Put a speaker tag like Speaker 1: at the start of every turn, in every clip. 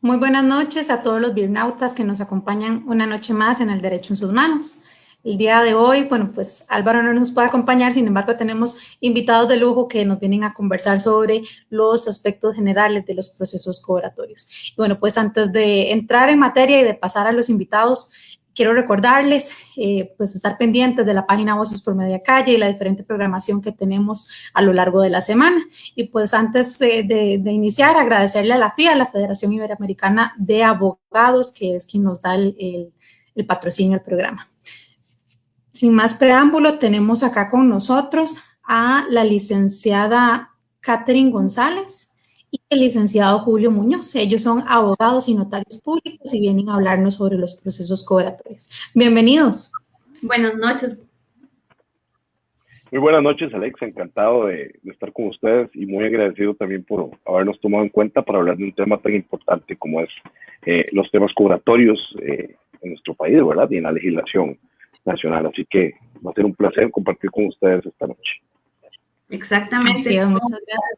Speaker 1: Muy buenas noches a todos los birnautas que nos acompañan una noche más en El Derecho en sus Manos. El día de hoy, bueno, pues Álvaro no nos puede acompañar, sin embargo tenemos invitados de lujo que nos vienen a conversar sobre los aspectos generales de los procesos cobratorios. Y bueno, pues antes de entrar en materia y de pasar a los invitados, quiero recordarles, pues estar pendientes de la página Voces por Media Calle y la diferente programación que tenemos a lo largo de la semana. Y pues antes de iniciar, agradecerle a la FIA, la Federación Iberoamericana de Abogados, que es quien nos da el patrocinio al programa. Sin más preámbulo, tenemos acá con nosotros a la licenciada Catherine González y el licenciado Julio Muñoz. Ellos son abogados y notarios públicos y vienen a hablarnos sobre los procesos cobratorios. Bienvenidos.
Speaker 2: Buenas noches.
Speaker 3: Muy buenas noches, Alex. Encantado de estar con ustedes y muy agradecido también por habernos tomado en cuenta para hablar de un tema tan importante como es los temas cobratorios en nuestro país, ¿verdad? Y en la legislación nacional. Así que va a ser un placer compartir con ustedes esta noche.
Speaker 2: Exactamente.
Speaker 1: Sí, muchas gracias.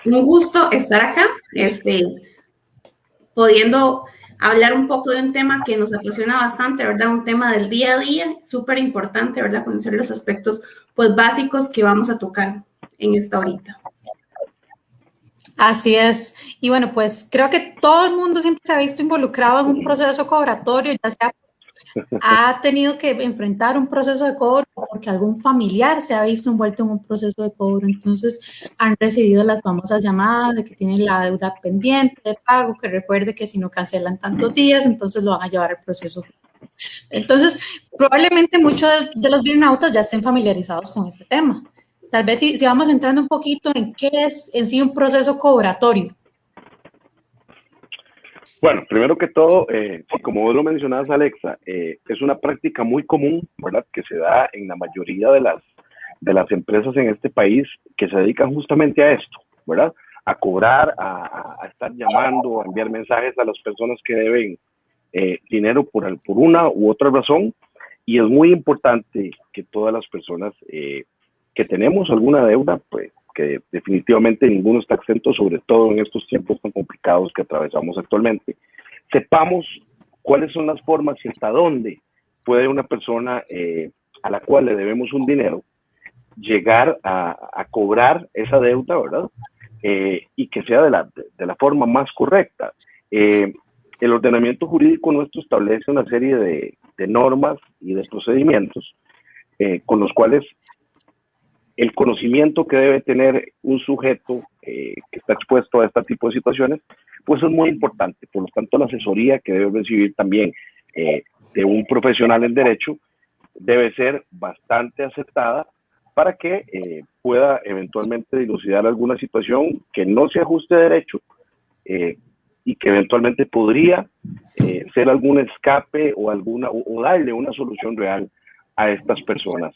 Speaker 2: Un gusto estar acá, pudiendo hablar un poco de un tema que nos apasiona bastante, ¿verdad? Un tema del día a día, súper importante, ¿verdad? Conocer los aspectos, pues, básicos que vamos a tocar en esta horita.
Speaker 1: Así es. Y bueno, pues creo que todo el mundo siempre se ha visto involucrado en un proceso cobratorio, ya sea ha tenido que enfrentar un proceso de cobro porque algún familiar se ha visto envuelto en un proceso de cobro. Entonces han recibido las famosas llamadas de que tienen la deuda pendiente de pago, que recuerde que si no cancelan tantos días, entonces lo van a llevar al proceso. Entonces, probablemente muchos de los birnautas ya estén familiarizados con este tema. Tal vez si vamos entrando un poquito en qué es en sí un proceso cobratorio.
Speaker 3: Bueno, primero que todo, como vos lo mencionabas, Alexa, es una práctica muy común, ¿verdad? Que se da en la mayoría de las empresas en este país que se dedican justamente a esto, ¿verdad? A cobrar, a estar llamando, a enviar mensajes a las personas que deben dinero por una u otra razón. Y es muy importante que todas las personas que tenemos alguna deuda, pues que definitivamente ninguno está exento, sobre todo en estos tiempos tan complicados que atravesamos actualmente, sepamos cuáles son las formas y hasta dónde puede una persona a la cual le debemos un dinero llegar a cobrar esa deuda, ¿verdad? Y que sea de la forma más correcta. El ordenamiento jurídico nuestro establece una serie de normas y de procedimientos con los cuales el conocimiento que debe tener un sujeto que está expuesto a este tipo de situaciones, pues es muy importante. Por lo tanto, la asesoría que debe recibir también de un profesional en derecho debe ser bastante aceptada para que pueda eventualmente dilucidar alguna situación que no se ajuste a derecho y que eventualmente podría ser algún escape o darle una solución real a estas personas.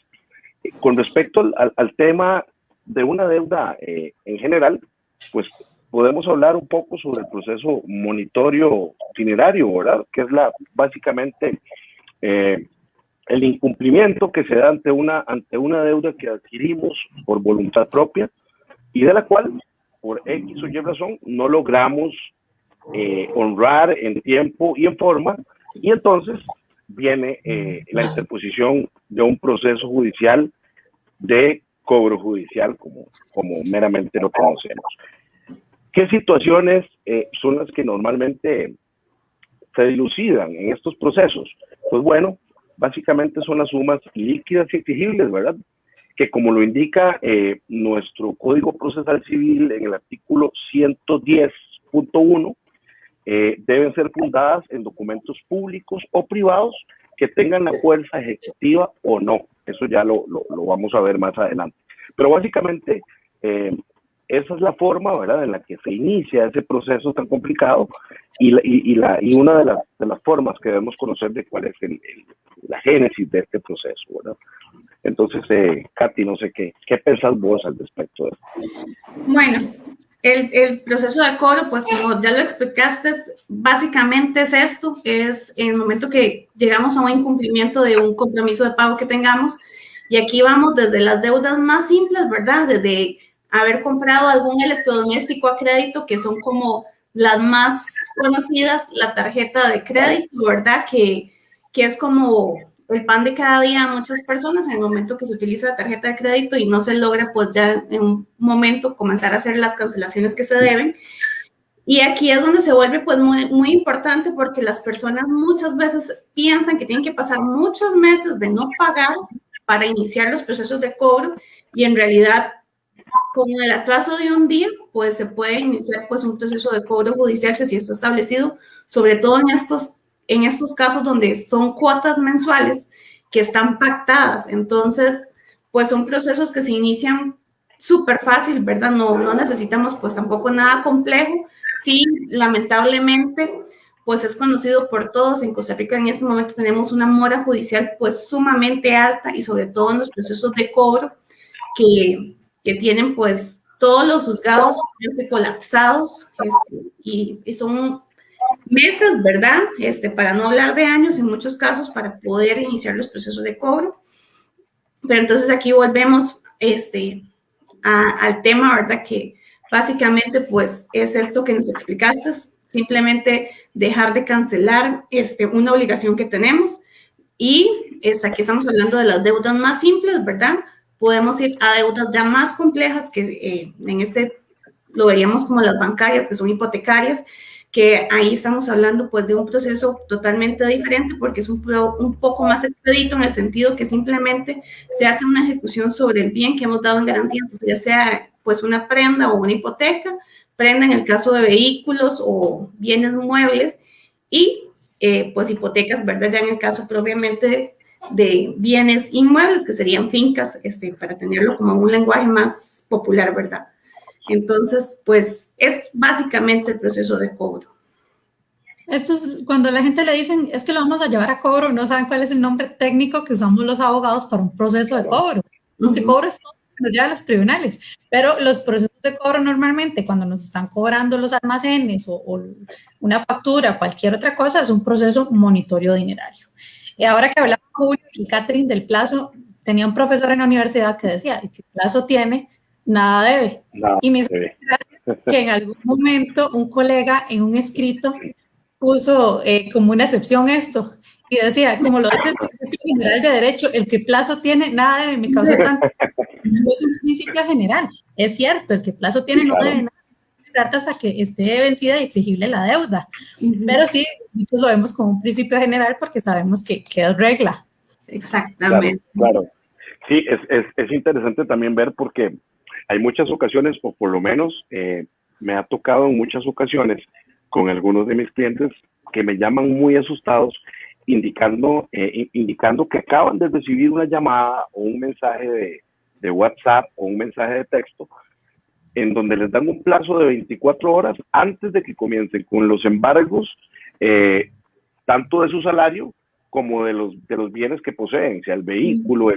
Speaker 3: Con respecto al tema de una deuda en general, pues podemos hablar un poco sobre el proceso monitorio itinerario, ¿verdad? Que es básicamente el incumplimiento que se da ante una deuda que adquirimos por voluntad propia y de la cual, por X o Y razón, no logramos honrar en tiempo y en forma, y entonces viene la interposición de un proceso judicial de cobro judicial, como meramente lo conocemos. ¿Qué situaciones son las que normalmente se dilucidan en estos procesos? Pues bueno, básicamente son las sumas líquidas y exigibles, ¿verdad? Que como lo indica nuestro Código Procesal Civil en el artículo 110.1, deben ser fundadas en documentos públicos o privados que tengan la fuerza ejecutiva o no. Eso ya lo vamos a ver más adelante. Pero básicamente esa es la forma, ¿verdad?, en la que se inicia ese proceso tan complicado y una de las formas que debemos conocer de cuál es la génesis de este proceso, ¿verdad? Entonces, Katy, no sé qué pensás vos al respecto de esto.
Speaker 2: Bueno, el proceso de cobro, pues como ya lo explicaste, básicamente es esto, es en el momento que llegamos a un incumplimiento de un compromiso de pago que tengamos, y aquí vamos desde las deudas más simples, ¿verdad? Desde haber comprado algún electrodoméstico a crédito, que son como las más conocidas, la tarjeta de crédito, ¿verdad? Que es como el pan de cada día a muchas personas en el momento que se utiliza la tarjeta de crédito y no se logra, pues ya en un momento comenzar a hacer las cancelaciones que se deben. Y aquí es donde se vuelve pues muy importante porque las personas muchas veces piensan que tienen que pasar muchos meses de no pagar para iniciar los procesos de cobro y en realidad con el atraso de un día pues se puede iniciar pues un proceso de cobro judicial si está establecido, sobre todo en estos casos donde son cuotas mensuales que están pactadas. Entonces pues son procesos que se inician súper fácil, ¿verdad? No necesitamos pues tampoco nada complejo. Sí, lamentablemente, pues es conocido por todos. En Costa Rica en este momento tenemos una mora judicial pues sumamente alta y sobre todo en los procesos de cobro que tienen pues todos los juzgados colapsados y son meses, ¿verdad? Para no hablar de años en muchos casos para poder iniciar los procesos de cobro. Pero entonces aquí volvemos al tema, ¿verdad? Que básicamente, pues, es esto que nos explicaste, simplemente dejar de cancelar una obligación que tenemos y aquí estamos hablando de las deudas más simples, ¿verdad? Podemos ir a deudas ya más complejas que lo veríamos como las bancarias, que son hipotecarias, que ahí estamos hablando pues de un proceso totalmente diferente porque es un poco más expedito en el sentido que simplemente se hace una ejecución sobre el bien que hemos dado en garantía, entonces ya sea pues una prenda o una hipoteca, prenda en el caso de vehículos o bienes muebles y pues hipotecas, ¿verdad? Ya en el caso propiamente de bienes inmuebles que serían fincas, para tenerlo como un lenguaje más popular, ¿verdad? Entonces, pues es básicamente el proceso de cobro.
Speaker 1: Esto es cuando a la gente le dicen, es que lo vamos a llevar a cobro, no saben cuál es el nombre técnico que usamos los abogados para un proceso de cobro. De cobro es todo lo que lleva a los tribunales, pero los procesos de cobro normalmente cuando nos están cobrando los almacenes o una factura, cualquier otra cosa, es un proceso monitorio dinerario. Y ahora que hablaba Julio y Catherine del plazo, tenía un profesor en la universidad que decía, el que plazo tiene, nada debe. Y me hizo gracia que en algún momento un colega en un escrito puso como una excepción esto y decía, como lo dice el principio general de derecho, el que plazo tiene, nada debe, me causó tanto. No es un principio general, es cierto, el que plazo tiene no debe nada, esperar hasta que esté vencida y exigible la deuda. Pero sí, nosotros lo vemos como un principio general porque sabemos que es regla.
Speaker 2: Exactamente.
Speaker 3: Claro. Sí, es interesante también ver porque hay muchas ocasiones, o por lo menos me ha tocado en muchas ocasiones con algunos de mis clientes que me llaman muy asustados, indicando que acaban de recibir una llamada o un mensaje de WhatsApp o un mensaje de texto en donde les dan un plazo de 24 horas antes de que comiencen con los embargos, tanto de su salario como de los bienes que poseen, sea el vehículo,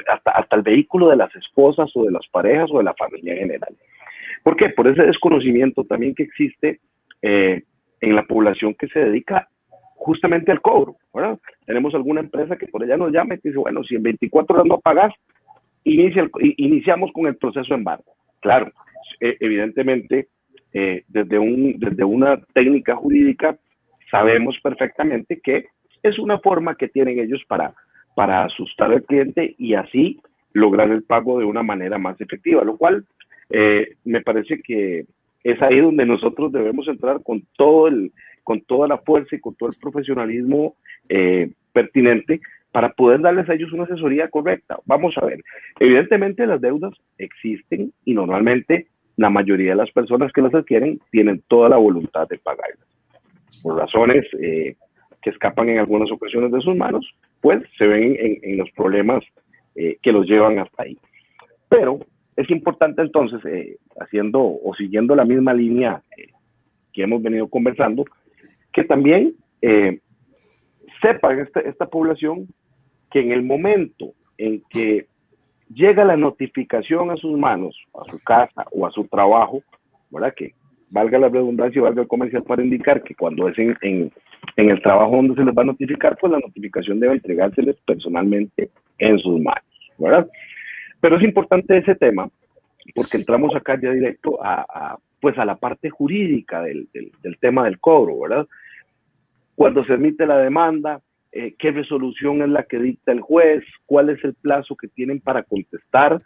Speaker 3: hasta el vehículo de las esposas o de las parejas o de la familia en general. ¿Por qué? Por ese desconocimiento también que existe en la población que se dedica justamente al cobro, ¿verdad? Tenemos alguna empresa que por allá nos llama y dice, bueno, si en 24 horas no pagas, iniciamos con el proceso de embargo. Claro, evidentemente, desde una técnica jurídica sabemos perfectamente que es una forma que tienen ellos para asustar al cliente y así lograr el pago de una manera más efectiva, lo cual me parece que es ahí donde nosotros debemos entrar con toda la fuerza y con todo el profesionalismo pertinente para poder darles a ellos una asesoría correcta. Vamos a ver, evidentemente las deudas existen y normalmente la mayoría de las personas que las adquieren tienen toda la voluntad de pagarlas. Por razones que escapan en algunas ocasiones de sus manos, pues se ven en los problemas que los llevan hasta ahí. Pero es importante entonces, siguiendo la misma línea que hemos venido conversando, que también sepa esta población que en el momento en que llega la notificación a sus manos, a su casa o a su trabajo, ¿verdad? Que valga la redundancia y valga el comercial para indicar que cuando es en el trabajo donde se les va a notificar, pues la notificación debe entregárseles personalmente en sus manos, ¿verdad? Pero es importante ese tema porque entramos acá ya directo a pues a la parte jurídica del tema del cobro, ¿verdad? Cuando se emite la demanda, qué resolución es la que dicta el juez, cuál es el plazo que tienen para contestar.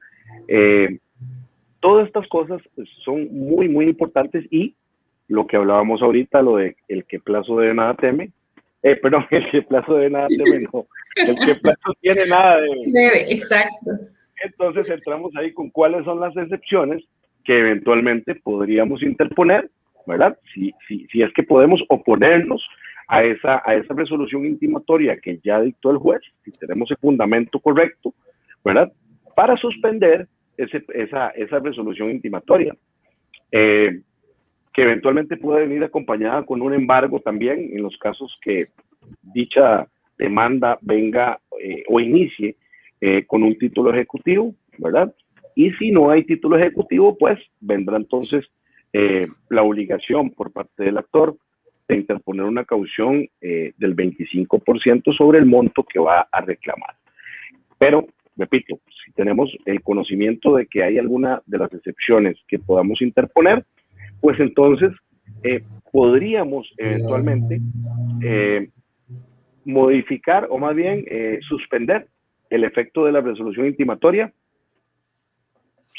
Speaker 3: Todas estas cosas son muy, muy importantes, y lo que hablábamos ahorita, lo de el que plazo debe nada teme, perdón, el que plazo debe nada teme, no, el que plazo tiene nada debe.
Speaker 2: Exacto.
Speaker 3: Entonces entramos ahí con cuáles son las excepciones que eventualmente podríamos interponer, ¿verdad? Si es que podemos oponernos a esa resolución intimatoria que ya dictó el juez, si tenemos el fundamento correcto, ¿verdad? Para suspender esa resolución intimatoria, que eventualmente puede venir acompañada con un embargo también en los casos que dicha demanda venga o inicie con un título ejecutivo, ¿verdad? Y si no hay título ejecutivo, pues vendrá entonces la obligación por parte del actor de interponer una caución del 25% sobre el monto que va a reclamar. Pero, repito, si tenemos el conocimiento de que hay alguna de las excepciones que podamos interponer, pues entonces podríamos eventualmente modificar, o más bien suspender el efecto de la resolución intimatoria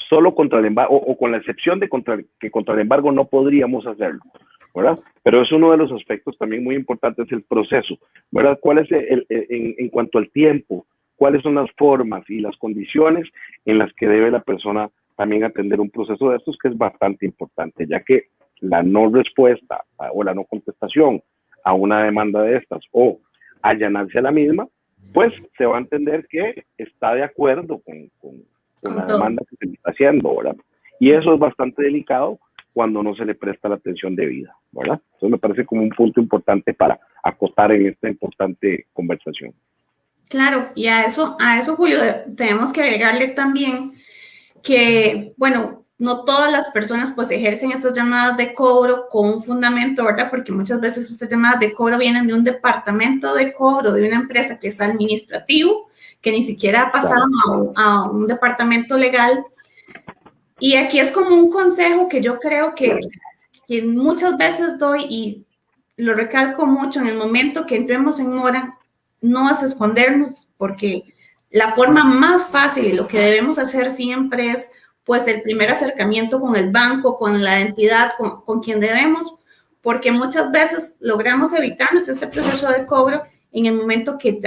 Speaker 3: solo contra el embargo, o con la excepción de que contra el embargo no podríamos hacerlo, ¿verdad? Pero es uno de los aspectos también muy importantes, el proceso, ¿verdad? ¿Cuál es en cuanto al tiempo, cuáles son las formas y las condiciones en las que debe la persona también atender un proceso de estos, que es bastante importante, ya que la no respuesta o la no contestación a una demanda de estas, o allanarse a la misma, pues se va a entender que está de acuerdo con la demanda que se está haciendo, ¿verdad? Y eso es bastante delicado cuando no se le presta la atención debida, ¿verdad? Eso me parece como un punto importante para acotar en esta importante conversación.
Speaker 2: Claro, y a eso, Julio, tenemos que agregarle también que, bueno, no todas las personas pues ejercen estas llamadas de cobro con un fundamento, ¿verdad? Porque muchas veces estas llamadas de cobro vienen de un departamento de cobro, de una empresa que es administrativo, que ni siquiera ha pasado a un departamento legal. Y aquí es como un consejo que yo creo que muchas veces doy, y lo recalco mucho: en el momento que entremos en mora, no es escondernos, porque la forma más fácil y lo que debemos hacer siempre es pues el primer acercamiento con el banco, con la entidad, con quien debemos, porque muchas veces logramos evitarnos este proceso de cobro en el momento que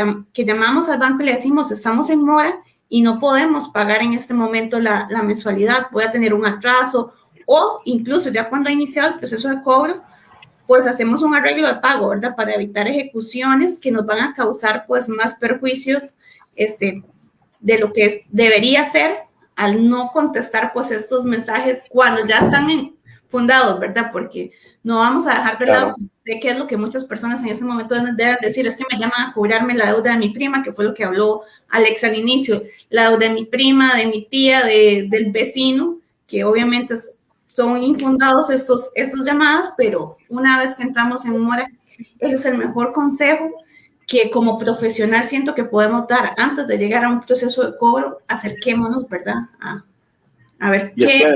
Speaker 2: llamamos al banco y le decimos estamos en mora y no podemos pagar en este momento la mensualidad, voy a tener un atraso, o incluso ya cuando ha iniciado el proceso de cobro, pues hacemos un arreglo de pago, ¿verdad? Para evitar ejecuciones que nos van a causar pues más perjuicios de lo que debería ser al no contestar pues estos mensajes cuando ya están fundados, ¿verdad? Porque no vamos a dejar de lado de qué es lo que muchas personas en ese momento deben decir: es que me llaman a cobrarme la deuda de mi prima, que fue lo que habló Alex al inicio, la deuda de mi prima, de mi tía, del vecino, que obviamente son infundados estas llamadas, pero una vez que entramos en mora, ese es el mejor consejo que como profesional siento que podemos dar antes de llegar a un proceso de cobro. Acerquémonos, ¿verdad? A ver
Speaker 3: y qué. Es que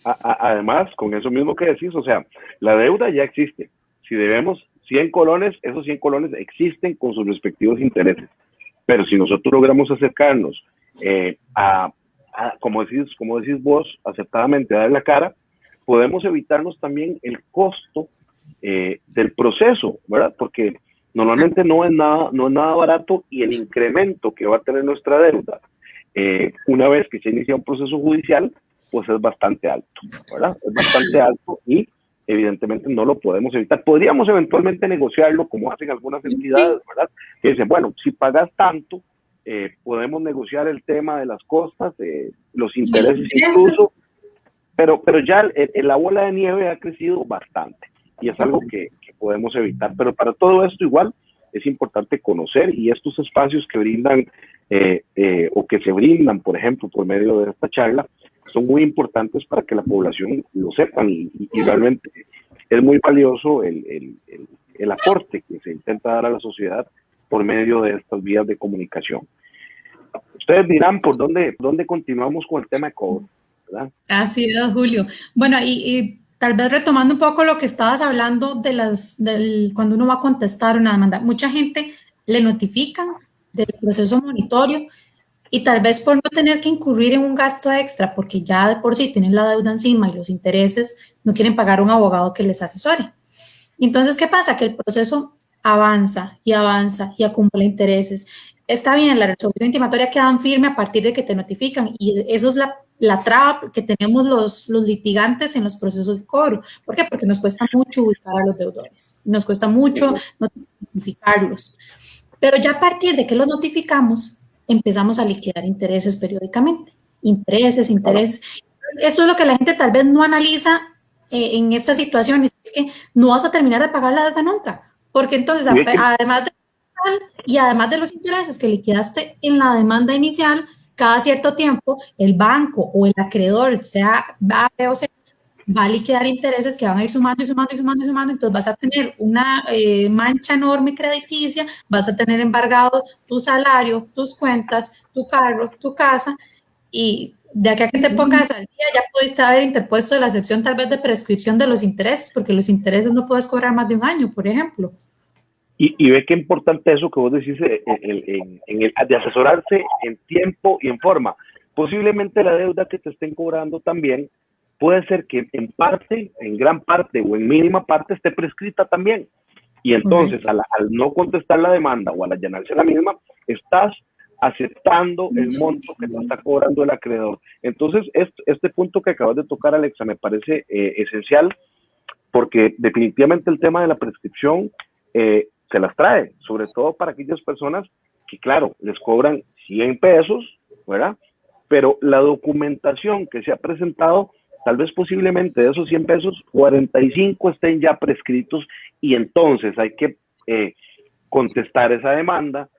Speaker 3: además, con eso mismo que decís, o sea, la deuda ya existe. Si debemos 100 colones, esos 100 colones existen con sus respectivos intereses. Pero si nosotros logramos acercarnos como decís vos, acertadamente, a dar la cara, podemos evitarnos también el costo del proceso, ¿verdad? Porque normalmente no es nada barato, y el incremento que va a tener nuestra deuda una vez que se inicia un proceso judicial, pues es bastante alto, ¿verdad? Es bastante alto, y evidentemente no lo podemos evitar. Podríamos eventualmente negociarlo, como hacen algunas entidades, ¿verdad? Que dicen, bueno, si pagas tanto, podemos negociar el tema de las costas, los intereses incluso, pero ya la bola de nieve ha crecido bastante, y es algo que podemos evitar. Pero para todo esto igual es importante conocer, y estos espacios que brindan o que se brindan, por ejemplo, por medio de esta charla, son muy importantes para que la población lo sepan, y realmente es muy valioso el aporte que se intenta dar a la sociedad por medio de estas vías de comunicación. Ustedes dirán por dónde continuamos con el tema de cobro. ¿verdad?
Speaker 1: Así es, Julio. Bueno, y tal vez retomando un poco lo que estabas hablando cuando uno va a contestar una demanda, mucha gente le notifican del proceso monitorio y tal vez por no tener que incurrir en un gasto extra, porque ya de por sí tienen la deuda encima y los intereses, no quieren pagar un abogado que les asesore. Entonces, ¿qué pasa? Que el proceso avanza y acumula intereses. Está bien, la resolución intimatoria queda firme a partir de que te notifican y eso es la traba que tenemos los litigantes en los procesos de cobro. ¿Por qué? Porque nos cuesta mucho ubicar a los deudores, nos cuesta mucho notificarlos. Pero ya a partir de que los notificamos, empezamos a liquidar intereses periódicamente. Intereses. Esto es lo que la gente tal vez no analiza en estas situaciones, es que no vas a terminar de pagar la deuda nunca, porque entonces, además de los intereses que liquidaste en la demanda inicial, cada cierto tiempo el banco o el acreedor, sea A, B o C, va a liquidar intereses que van a ir sumando y sumando y sumando y sumando, entonces vas a tener una mancha enorme crediticia, vas a tener embargado tu salario, tus cuentas, tu carro, tu casa, y de aquí a que te pongas al día ya pudiste haber interpuesto la excepción tal vez de prescripción de los intereses, porque los intereses no puedes cobrar más de un año, por ejemplo.
Speaker 3: Y ve qué importante eso que vos decís de asesorarse en tiempo y en forma. Posiblemente la deuda que te estén cobrando también puede ser que en parte, en gran parte o en mínima parte esté prescrita también. Y entonces, al no contestar la demanda o al allanarse la misma, estás aceptando el monto que te está cobrando el acreedor. Entonces, este punto que acabas de tocar, Alexa, me parece esencial, porque definitivamente el tema de la prescripción se las trae, sobre todo para aquellas personas que, claro, les cobran 100 pesos, ¿verdad? Pero la documentación que se ha presentado, tal vez posiblemente de esos 100 pesos, 45 estén ya prescritos y entonces hay que contestar esa demanda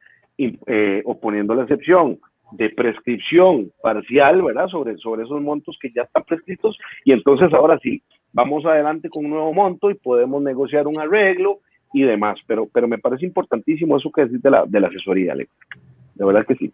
Speaker 3: oponiendo la excepción de prescripción parcial, ¿verdad? Sobre esos montos que ya están prescritos y entonces ahora sí, vamos adelante con un nuevo monto y podemos negociar un arreglo y demás, pero me parece importantísimo eso que decís de la asesoría, Alex. De verdad que sí.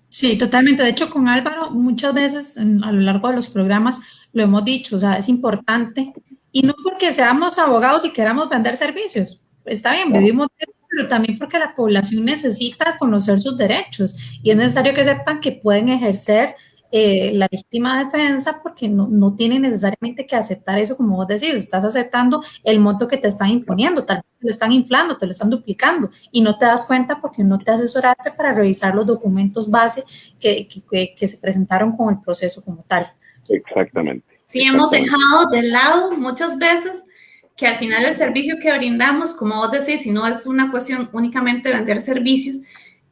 Speaker 1: Sí, totalmente. De hecho, con Álvaro, muchas veces a lo largo de los programas lo hemos dicho, o sea, es importante, y no porque seamos abogados y queramos vender servicios, está bien,
Speaker 3: Claro.
Speaker 1: vivimos de eso, pero también porque la población necesita conocer sus derechos y es necesario que sepan que pueden ejercer la legítima defensa porque no tienen necesariamente que aceptar eso, como vos decís, estás aceptando el monto que te están imponiendo, tal vez te lo están inflando, te lo están duplicando y no te das cuenta porque no te asesoraste para revisar los documentos base que se presentaron con el proceso como tal.
Speaker 3: Exactamente.
Speaker 2: Sí, hemos dejado de lado muchas veces que al final el servicio que brindamos, como vos decís, si no es una cuestión únicamente de vender servicios,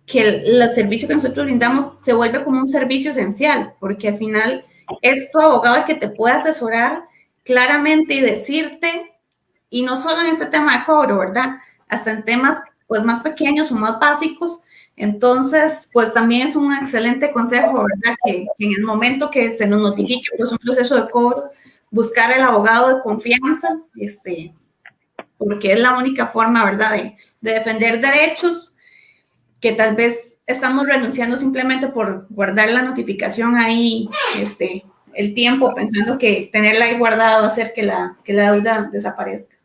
Speaker 2: que el servicio que nosotros brindamos se vuelve como un servicio esencial, porque al final es tu abogado el que te puede asesorar claramente y decirte, y no solo en este tema de cobro, ¿verdad? Hasta en temas pues más pequeños o más básicos. Entonces, pues también es un excelente consejo, ¿verdad? Que en el momento que se nos notifique pues un proceso de cobro, buscar el abogado de confianza, porque es la única forma, ¿verdad? De defender derechos que tal vez estamos renunciando simplemente por guardar la notificación ahí, el tiempo, pensando que tenerla ahí guardada va a hacer que la deuda desaparezca.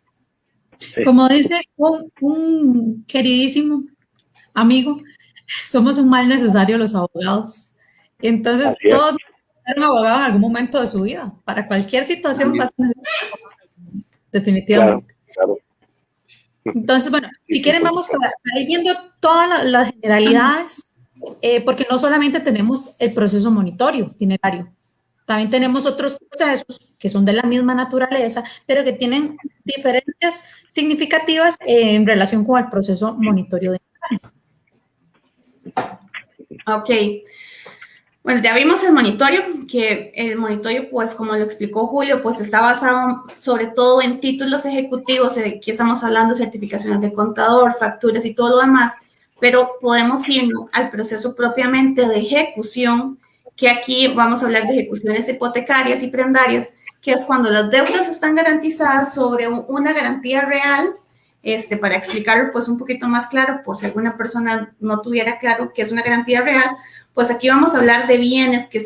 Speaker 1: Sí. Como dice un queridísimo amigo, somos un mal necesario los abogados. Entonces, todos necesitan un abogado en algún momento de su vida. Para cualquier situación vas a necesitar un abogado, definitivamente.
Speaker 3: Claro.
Speaker 1: Entonces, bueno, si quieren vamos para ir viendo todas las generalidades, porque no solamente tenemos el proceso monitorio, itinerario, también tenemos otros procesos que son de la misma naturaleza, pero que tienen diferencias significativas en relación con el proceso monitorio.
Speaker 2: Ok. Bueno, ya vimos el monitorio, que el monitorio, pues como lo explicó Julio, pues está basado sobre todo en títulos ejecutivos, aquí estamos hablando de certificaciones de contador, facturas y todo lo demás, pero podemos irnos al proceso propiamente de ejecución, que aquí vamos a hablar de ejecuciones hipotecarias y prendarias, que es cuando las deudas están garantizadas sobre una garantía real, para explicarlo pues un poquito más claro, por si alguna persona no tuviera claro qué es una garantía real, pues aquí vamos a hablar de bienes que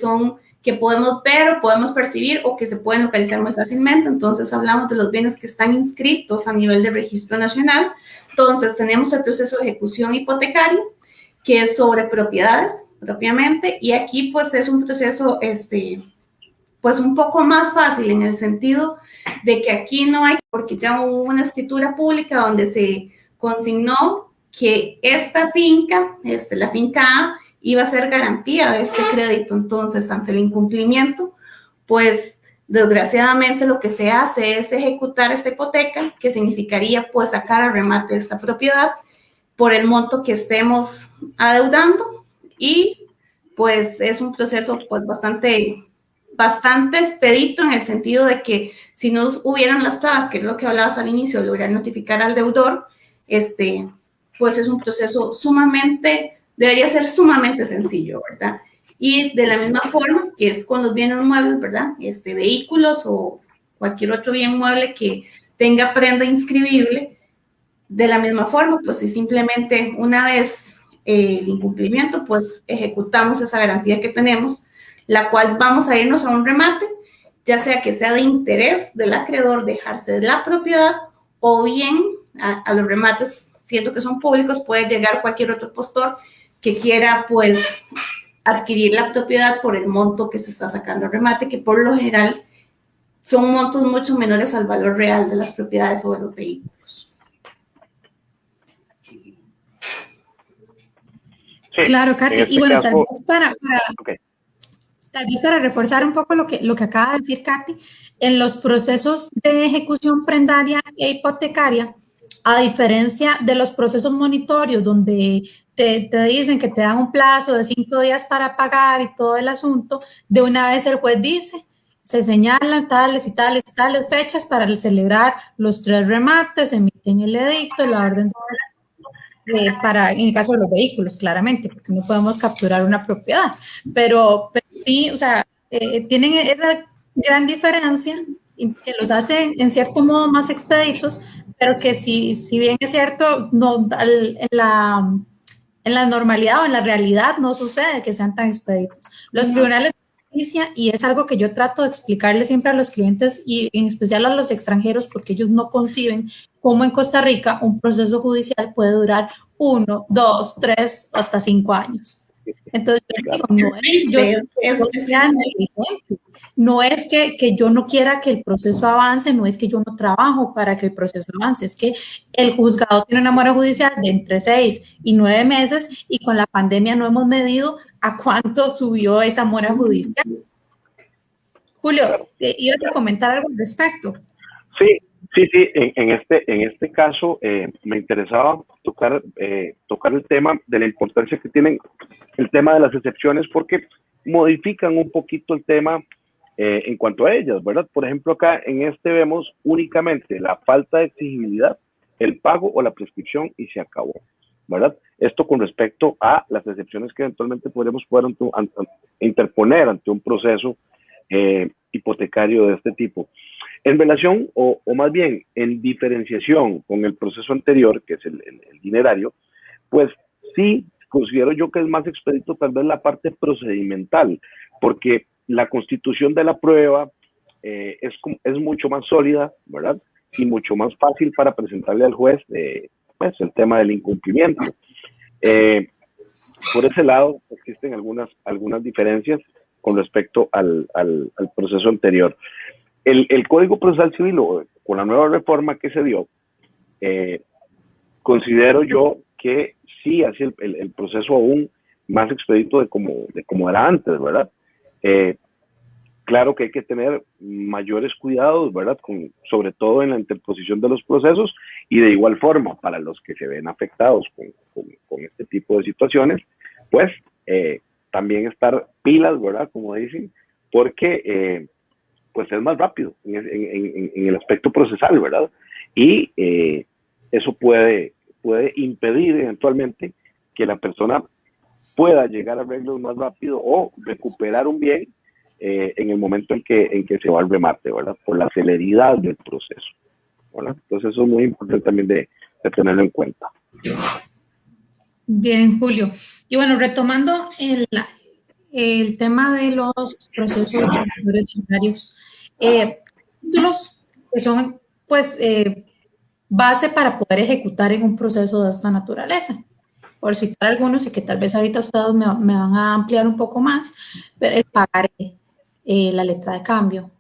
Speaker 2: que podemos ver o podemos percibir o que se pueden localizar muy fácilmente. Entonces hablamos de los bienes que están inscritos a nivel de registro nacional. Entonces tenemos el proceso de ejecución hipotecaria, que es sobre propiedades propiamente, y aquí pues es un proceso pues un poco más fácil en el sentido de que aquí no hay, porque ya hubo una escritura pública donde se consignó que esta finca, la finca A, iba a ser garantía de este crédito. Entonces, ante el incumplimiento, pues desgraciadamente lo que se hace es ejecutar esta hipoteca, que significaría pues sacar a remate esta propiedad por el monto que estemos adeudando, y pues es un proceso pues bastante expedito, en el sentido de que si no hubieran las trabas, que es lo que hablabas al inicio, de lograr notificar al deudor, pues es un proceso debería ser sumamente sencillo, ¿verdad? Y de la misma forma que es con los bienes muebles, ¿verdad? Vehículos o cualquier otro bien mueble que tenga prenda inscribible, de la misma forma, pues si simplemente una vez el incumplimiento, pues ejecutamos esa garantía que tenemos, la cual vamos a irnos a un remate, ya sea que sea de interés del acreedor dejarse de la propiedad, o bien a los remates, siendo que son públicos, puede llegar cualquier otro postor que quiera pues adquirir la propiedad por el monto que se está sacando al remate, que por lo general son montos mucho menores al valor real de las propiedades o de los vehículos.
Speaker 3: Sí,
Speaker 1: Claro, Katy.
Speaker 3: este
Speaker 1: Y bueno,
Speaker 3: caso, okay.
Speaker 1: tal vez para reforzar un poco lo que acaba de decir Katy, en los procesos de ejecución prendaria e hipotecaria, a diferencia de los procesos monitorios, donde te dicen que te dan un plazo de 5 días para pagar y todo el asunto, de una vez el juez dice, se señalan tales y tales y tales fechas para celebrar los 3 remates, emiten el edicto, la orden en el caso de los vehículos, claramente, porque no podemos capturar una propiedad, pero sí, o sea, tienen esa gran diferencia que los hace en cierto modo más expeditos, pero que si bien es cierto, no, en la normalidad o en la realidad no sucede que sean tan expeditos. Los tribunales de justicia, y es algo que yo trato de explicarle siempre a los clientes y en especial a los extranjeros, porque ellos no conciben cómo en Costa Rica un proceso judicial puede durar 1, 2, 3, hasta 5 años. Entonces, no es que yo no quiera que el proceso avance, no es que yo no trabajo para que el proceso avance, es que el juzgado tiene una mora judicial de entre 6 y 9 meses, y con la pandemia no hemos medido a cuánto subió esa mora judicial. Julio, ¿ibas a comentar algo al respecto?
Speaker 3: Sí, en este caso me interesaba tocar el tema de la importancia que tienen el tema de las excepciones, porque modifican un poquito el tema en cuanto a ellas, ¿verdad? Por ejemplo, acá vemos únicamente la falta de exigibilidad, el pago o la prescripción, y se acabó, ¿verdad? Esto con respecto a las excepciones que eventualmente podremos poder interponer ante un proceso hipotecario de este tipo. En relación, o más bien en diferenciación con el proceso anterior, que es el dinerario, pues sí considero yo que es más expedito tal vez la parte procedimental, porque la constitución de la prueba es mucho más sólida, ¿verdad? Y mucho más fácil para presentarle al juez pues, el tema del incumplimiento. Por ese lado existen algunas diferencias con respecto al proceso anterior. El Código Procesal Civil, con la nueva reforma que se dio, considero yo que sí hace el proceso aún más expedito de como era antes, ¿verdad? Claro que hay que tener mayores cuidados, ¿verdad? Sobre todo en la interposición de los procesos, y de igual forma para los que se ven afectados con este tipo de situaciones, pues también estar pilas, ¿verdad? Como dicen, porque pues es más rápido en el aspecto procesal, ¿verdad? Y eso puede impedir eventualmente que la persona pueda llegar a arreglos más rápido o recuperar un bien en el momento en que se va al remate, ¿verdad? Por la celeridad del proceso, ¿verdad? Entonces eso es muy importante también de tenerlo en cuenta.
Speaker 1: Bien, Julio. Y bueno, retomando el tema de los procesos tributarios, títulos que son, pues, base para poder ejecutar en un proceso de esta naturaleza. Por citar algunos y que tal vez ahorita ustedes me van a ampliar un poco más, pero el pagaré, la letra de cambio,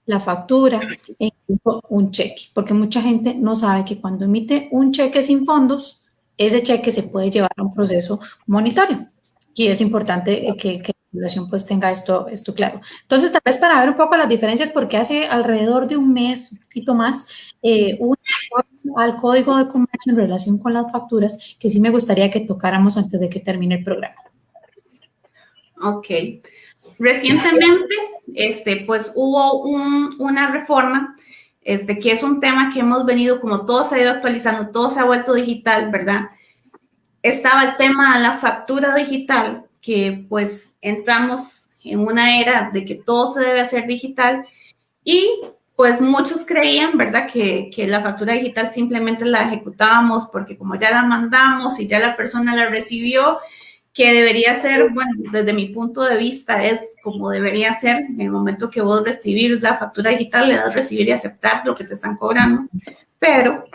Speaker 1: la factura e incluso un cheque, porque mucha gente no sabe que cuando emite un cheque sin fondos, ese cheque se puede llevar a un proceso monetario. Y es importante que la regulación pues tenga esto claro. Entonces, tal vez para ver un poco las diferencias, porque hace alrededor de un mes, un poquito más, hubo al Código de Comercio en relación con las facturas, que sí me gustaría que tocáramos antes de que termine el programa.
Speaker 2: Ok. Recientemente, pues hubo una reforma, que es un tema que hemos venido, como todo se ha ido actualizando, todo se ha vuelto digital, ¿verdad? Estaba el tema de la factura digital, que pues entramos en una era de que todo se debe hacer digital y pues muchos creían, ¿verdad? Que la factura digital simplemente la ejecutábamos porque como ya la mandamos y ya la persona la recibió, que debería ser, bueno, desde mi punto de vista es como debería ser, en el momento que vos recibís la factura digital, le das recibir y aceptar lo que te están cobrando, pero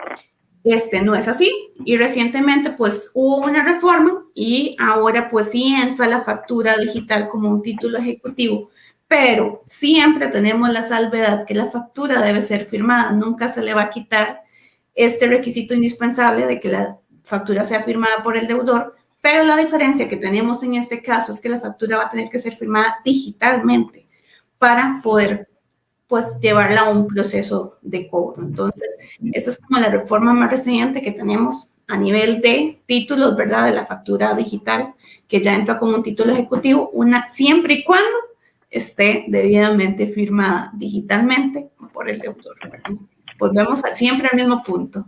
Speaker 2: no es así. Y recientemente pues hubo una reforma y ahora pues sí entra la factura digital como un título ejecutivo, pero siempre tenemos la salvedad que la factura debe ser firmada, nunca se le va a quitar este requisito indispensable de que la factura sea firmada por el deudor, pero la diferencia que tenemos en este caso es que la factura va a tener que ser firmada digitalmente para poder pues llevarla a un proceso de cobro. Entonces, esta es como la reforma más reciente que tenemos a nivel de títulos, ¿verdad? De la factura digital, que ya entra como un título ejecutivo, siempre y cuando esté debidamente firmada digitalmente por el deudor. Volvemos siempre al mismo punto.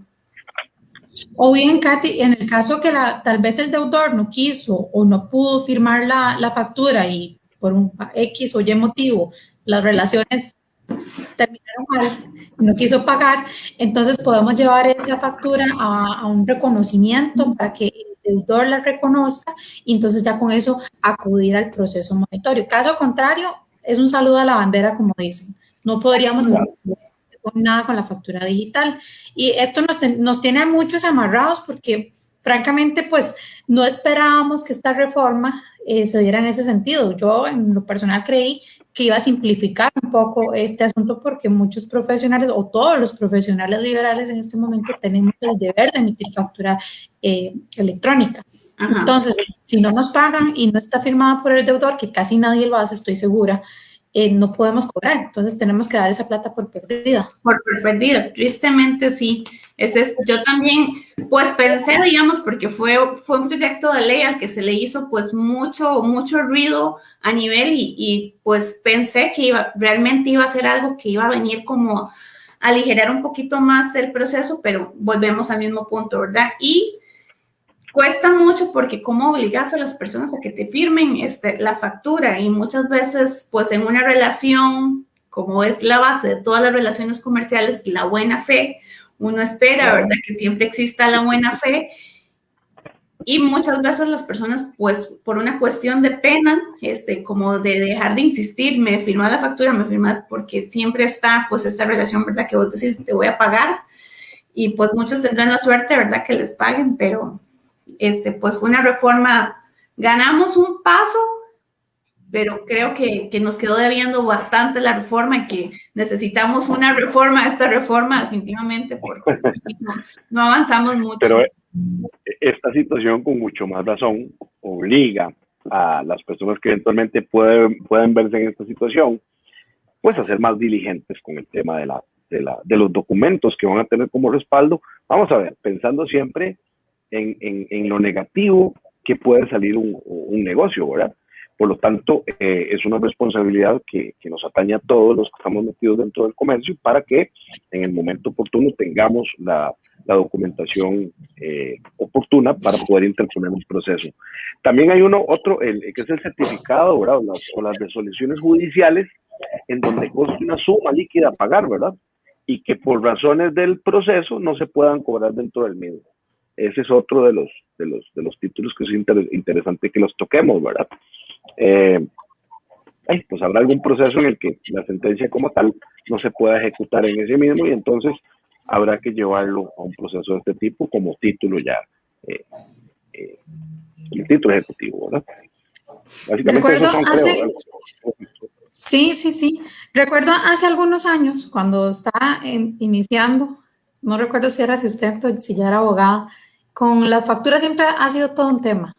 Speaker 1: O bien, Katy, en el caso que tal vez el deudor no quiso o no pudo firmar la factura y por un X o Y motivo las relaciones terminaron mal y no quiso pagar, entonces podemos llevar esa factura a un reconocimiento para que el deudor la reconozca y entonces ya con eso acudir al proceso monetario. Caso contrario, es un saludo a la bandera, como dicen. No podríamos hacer nada con la factura digital. Y esto nos tiene a muchos amarrados porque francamente pues no esperábamos que esta reforma se diera en ese sentido. Yo en lo personal creí que iba a simplificar un poco este asunto porque muchos profesionales o todos los profesionales liberales en este momento tenemos el deber de emitir factura electrónica. Ajá. Entonces, si no nos pagan y no está firmada por el deudor, que casi nadie lo hace, estoy segura, no podemos cobrar. Entonces, tenemos que dar esa plata por perdida.
Speaker 2: Por perdida, tristemente sí. Yo también, pues pensé, digamos, porque fue un proyecto de ley al que se le hizo pues mucho ruido a nivel y pues pensé que realmente iba a ser algo que iba a venir como a aligerar un poquito más el proceso, pero volvemos al mismo punto, ¿verdad? Y cuesta mucho porque cómo obligas a las personas a que te firmen la factura y muchas veces pues en una relación, como es la base de todas las relaciones comerciales, la buena fe, uno espera, ¿verdad? Que siempre exista la buena fe y muchas veces las personas pues por una cuestión de pena, como de dejar de insistir, me firmas la factura, me firmas porque siempre está pues esta relación, ¿verdad? Que vos decís, te voy a pagar y pues muchos tendrán la suerte, ¿verdad? Que les paguen, pero pues fue una reforma, ganamos un paso, pero creo que nos quedó debiendo bastante la reforma y que necesitamos una reforma a esta reforma definitivamente porque no avanzamos mucho.
Speaker 3: Pero esta situación con mucho más razón obliga a las personas que eventualmente pueden verse en esta situación, pues a ser más diligentes con el tema de los documentos que van a tener como respaldo. Vamos a ver, pensando siempre en lo negativo que puede salir un negocio, ¿verdad? Por lo tanto, es una responsabilidad que nos atañe a todos los que estamos metidos dentro del comercio para que en el momento oportuno tengamos la documentación oportuna para poder interponer un proceso. También hay otro, que es el certificado, ¿verdad? O las resoluciones judiciales, en donde consta una suma líquida a pagar, ¿verdad? Y que por razones del proceso no se puedan cobrar dentro del mismo. Ese es otro de los títulos que es interesante que los toquemos, ¿verdad? pues habrá algún proceso en el que la sentencia como tal no se pueda ejecutar en ese mismo y entonces habrá que llevarlo a un proceso de este tipo como título ya, como título ejecutivo, ¿verdad? Básicamente
Speaker 1: Recuerdo
Speaker 3: esos son,
Speaker 1: hace,
Speaker 3: creo.
Speaker 1: sí. Recuerdo hace algunos años, cuando estaba iniciando, no recuerdo si era asistente o si ya era abogada, con las facturas siempre ha sido todo un tema,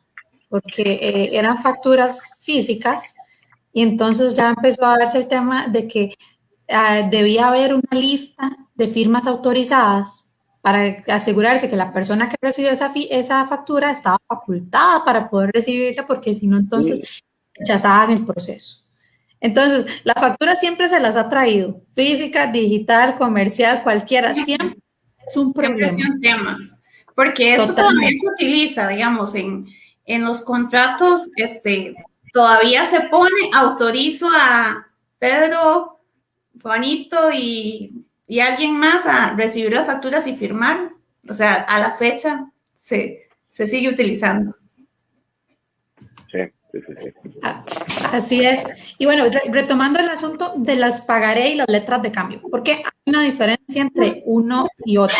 Speaker 1: porque eran facturas físicas y entonces ya empezó a darse el tema de que debía haber una lista de firmas autorizadas para asegurarse que la persona que recibió esa factura estaba facultada para poder recibirla, porque si no, entonces rechazaban el proceso. Entonces, la factura siempre se las ha traído, física, digital, comercial, cualquiera, siempre es un
Speaker 2: Siempre ha
Speaker 1: problema.
Speaker 2: sido un tema, porque esto todavía se utiliza, digamos, en los contratos, todavía se pone, autorizo a Pedro, Juanito y alguien más a recibir las facturas y firmar. O sea, a la fecha se sigue utilizando.
Speaker 3: Sí.
Speaker 1: Así es. Y bueno, retomando el asunto de las pagaré y las letras de cambio, porque hay una diferencia entre uno y otro.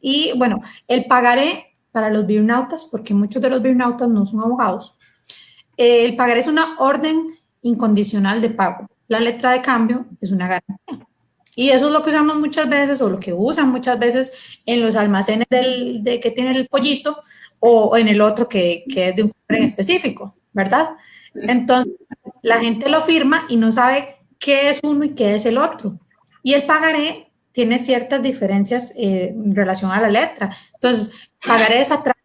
Speaker 1: Y bueno, el pagaré para los birnautas, porque muchos de los birnautas no son abogados, el pagaré es una orden incondicional de pago. La letra de cambio es una garantía. Y eso es lo que usamos muchas veces o lo que usan muchas veces en los almacenes de que tiene el pollito o en el otro que es de un color en específico, ¿verdad? Entonces, la gente lo firma y no sabe qué es uno y qué es el otro. Y el pagaré tiene ciertas diferencias en relación a la letra. Entonces, pagaré es atrás.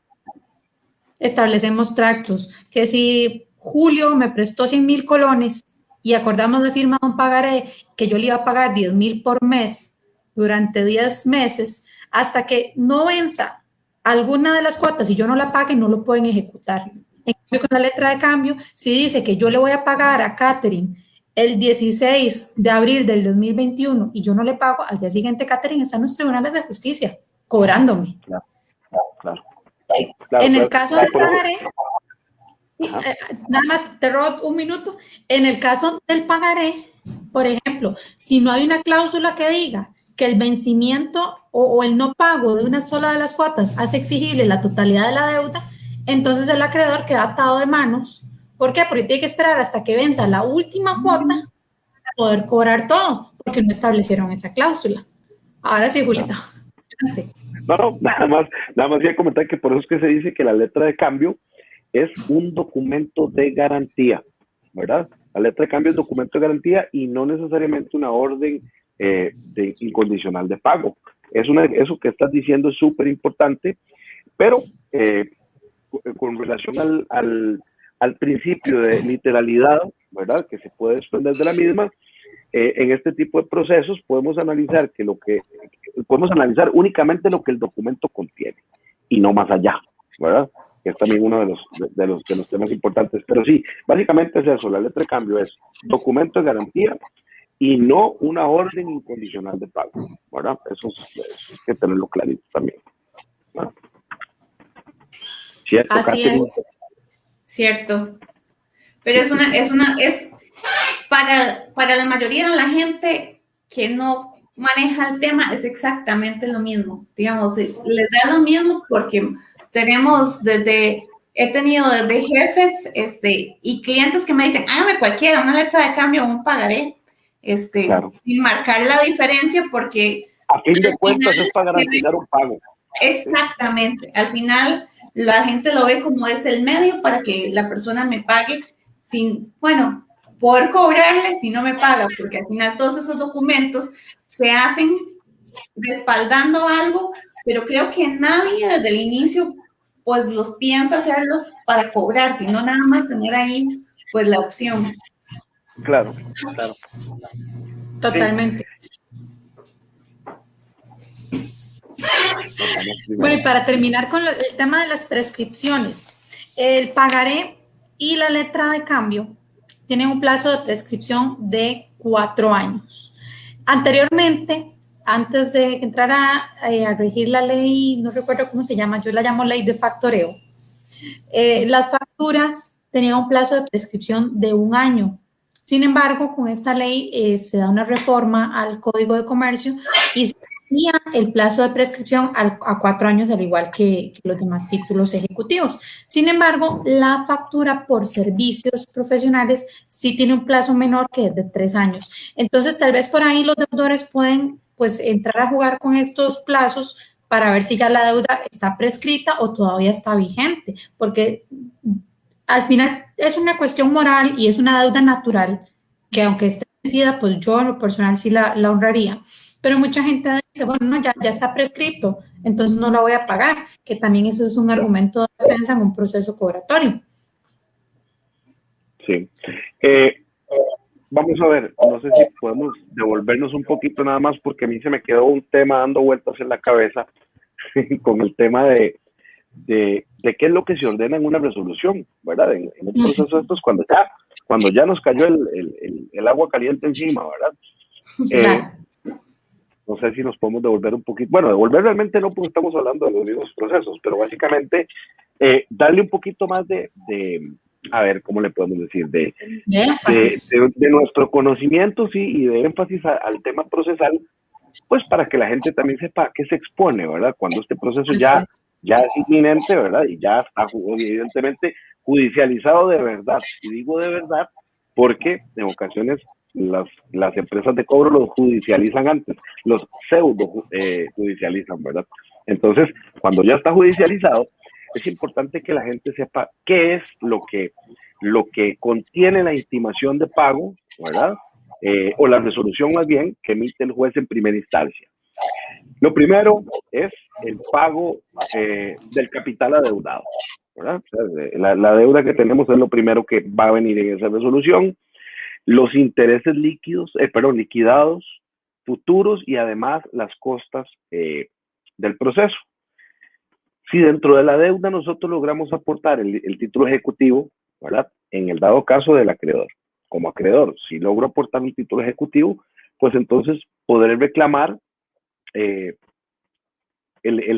Speaker 1: Establecemos tractos, que si Julio me prestó 100,000 colones y acordamos de firmar un pagaré que yo le iba a pagar 10,000 por mes durante 10 meses, hasta que no venza alguna de las cuotas y yo no la pague, no lo pueden ejecutar. En cambio, con la letra de cambio, si dice que yo le voy a pagar a Catherine el 16 de abril del 2021 y yo no le pago, al día siguiente Catherine está en los tribunales de justicia cobrándome.
Speaker 3: Claro.
Speaker 1: En el caso del pagaré, nada más te robo un minuto. En el caso del pagaré, por ejemplo, si no hay una cláusula que diga que el vencimiento o el no pago de una sola de las cuotas hace exigible la totalidad de la deuda, entonces el acreedor queda atado de manos. ¿Por qué? Porque tiene que esperar hasta que venza la última cuota para poder cobrar todo, porque no establecieron esa cláusula. Ahora sí, Julita.
Speaker 3: No, nada más voy a comentar que por eso es que se dice que la letra de cambio es un documento de garantía, ¿verdad? La letra de cambio es documento de garantía y no necesariamente una orden de incondicional de pago. Eso que estás diciendo es súper importante, pero con relación al principio de literalidad, ¿verdad? Que se puede desprender de la misma, en este tipo de procesos podemos analizar podemos analizar únicamente lo que el documento contiene y no más allá, ¿verdad? Que es también uno de los temas importantes. Pero sí, básicamente es eso, la letra de cambio es documento de garantía y no una orden incondicional de pago, ¿verdad? Eso hay que tenerlo clarito también, ¿verdad? ¿Cierto,
Speaker 1: Así
Speaker 3: Catherine?
Speaker 1: es.
Speaker 2: Cierto. Pero es para la mayoría de la gente que no maneja el tema, es exactamente lo mismo. Digamos, les da lo mismo porque he tenido desde jefes y clientes que me dicen, hágame cualquiera, una letra de cambio, un pagaré,
Speaker 3: Claro.
Speaker 2: sin marcar la diferencia porque
Speaker 3: a fin de cuentas es para garantizar un pago.
Speaker 2: Exactamente, al final la gente lo ve como es el medio para que la persona me pague sin, bueno, poder cobrarle si no me paga, porque al final todos esos documentos se hacen respaldando algo, pero creo que nadie desde el inicio pues los piensa hacerlos para cobrar, sino nada más tener ahí pues la opción.
Speaker 3: Claro.
Speaker 1: Totalmente. Bueno, y para terminar con el tema de las prescripciones, el pagaré y la letra de cambio tienen un plazo de prescripción de 4 años. Anteriormente, antes de entrar a regir la ley, no recuerdo cómo se llama, yo la llamo ley de factoreo, las facturas tenían un plazo de prescripción de 1 año. Sin embargo, con esta ley se da una reforma al Código de Comercio y se amplía el plazo de prescripción a 4 años, al igual que los demás títulos ejecutivos. Sin embargo, la factura por servicios profesionales sí tiene un plazo menor que es de 3 años. Entonces, tal vez por ahí los deudores pueden pues entrar a jugar con estos plazos para ver si ya la deuda está prescrita o todavía está vigente, porque al final es una cuestión moral y es una deuda natural que aunque esté vencida, pues yo en lo personal sí la honraría. Pero mucha gente dice, bueno, no, ya está prescrito, entonces no la voy a pagar, que también ese es un argumento de defensa en un proceso cobratorio.
Speaker 3: Sí. Vamos a ver, no sé si podemos devolvernos un poquito nada más, porque a mí se me quedó un tema dando vueltas en la cabeza con el tema de qué es lo que se ordena en una resolución, ¿verdad? En un proceso de estos, cuando ya nos cayó el agua caliente encima, ¿verdad?
Speaker 1: Claro.
Speaker 3: No sé si nos podemos devolver un poquito. Bueno, devolver realmente no, porque estamos hablando de los mismos procesos, pero básicamente darle un poquito más a ver, ¿cómo le podemos decir? De nuestro conocimiento, sí, y de énfasis al tema procesal, pues para que la gente también sepa a qué se expone, ¿verdad? Cuando este proceso ya es inminente, ¿verdad? Y ya está evidentemente judicializado de verdad. Y digo de verdad porque en ocasiones las empresas de cobro los judicializan antes, los pseudo judicializan, ¿verdad? Entonces, cuando ya está judicializado, es importante que la gente sepa qué es lo que contiene la intimación de pago, ¿verdad? O la resolución más bien que emite el juez en primera instancia. Lo primero es el pago del capital adeudado, ¿verdad? O sea, la deuda que tenemos es lo primero que va a venir en esa resolución. Los intereses liquidados, futuros y además las costas del proceso. Si dentro de la deuda nosotros logramos aportar el título ejecutivo, ¿verdad? En el dado caso del acreedor, como acreedor, si logro aportar un título ejecutivo, pues entonces podré reclamar el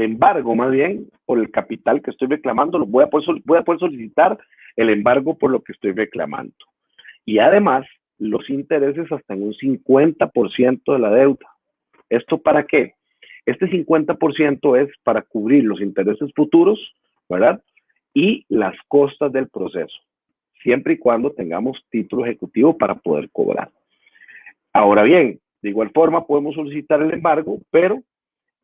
Speaker 3: embargo, más bien, por el capital que estoy reclamando. Voy a poder solicitar el embargo por lo que estoy reclamando. Y además, los intereses hasta en un 50% de la deuda. ¿Esto para qué? Este 50% es para cubrir los intereses futuros, ¿verdad? Y las costas del proceso, siempre y cuando tengamos título ejecutivo para poder cobrar. Ahora bien, de igual forma podemos solicitar el embargo, pero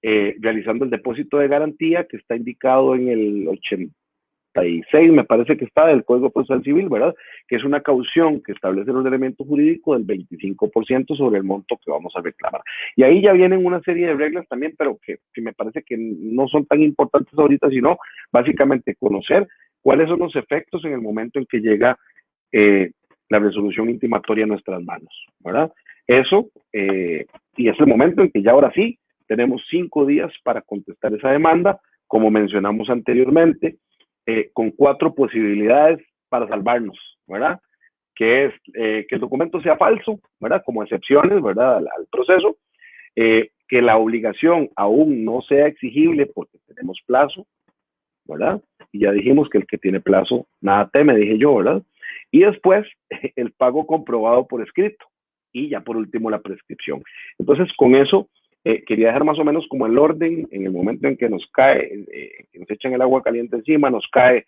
Speaker 3: realizando el depósito de garantía que está indicado en el 86, me parece que está, del Código Procesal Civil, ¿verdad? Que es una caución que establece el ordenamiento jurídico del 25% sobre el monto que vamos a reclamar. Y ahí ya vienen una serie de reglas también, pero que me parece que no son tan importantes ahorita, sino básicamente conocer cuáles son los efectos en el momento en que llega la resolución intimatoria a nuestras manos, ¿verdad? Eso, y es el momento en que ya ahora sí tenemos 5 días para contestar esa demanda, como mencionamos anteriormente, con 4 posibilidades para salvarnos, ¿verdad? Que es que el documento sea falso, ¿verdad? Como excepciones, ¿verdad? Al proceso, que la obligación aún no sea exigible porque tenemos plazo, ¿verdad? Y ya dijimos que el que tiene plazo nada teme, dije yo, ¿verdad? Y después el pago comprobado por escrito y ya por último la prescripción. Entonces, con eso quería dejar más o menos como el orden en el momento en que nos cae, que nos echan el agua caliente encima, nos cae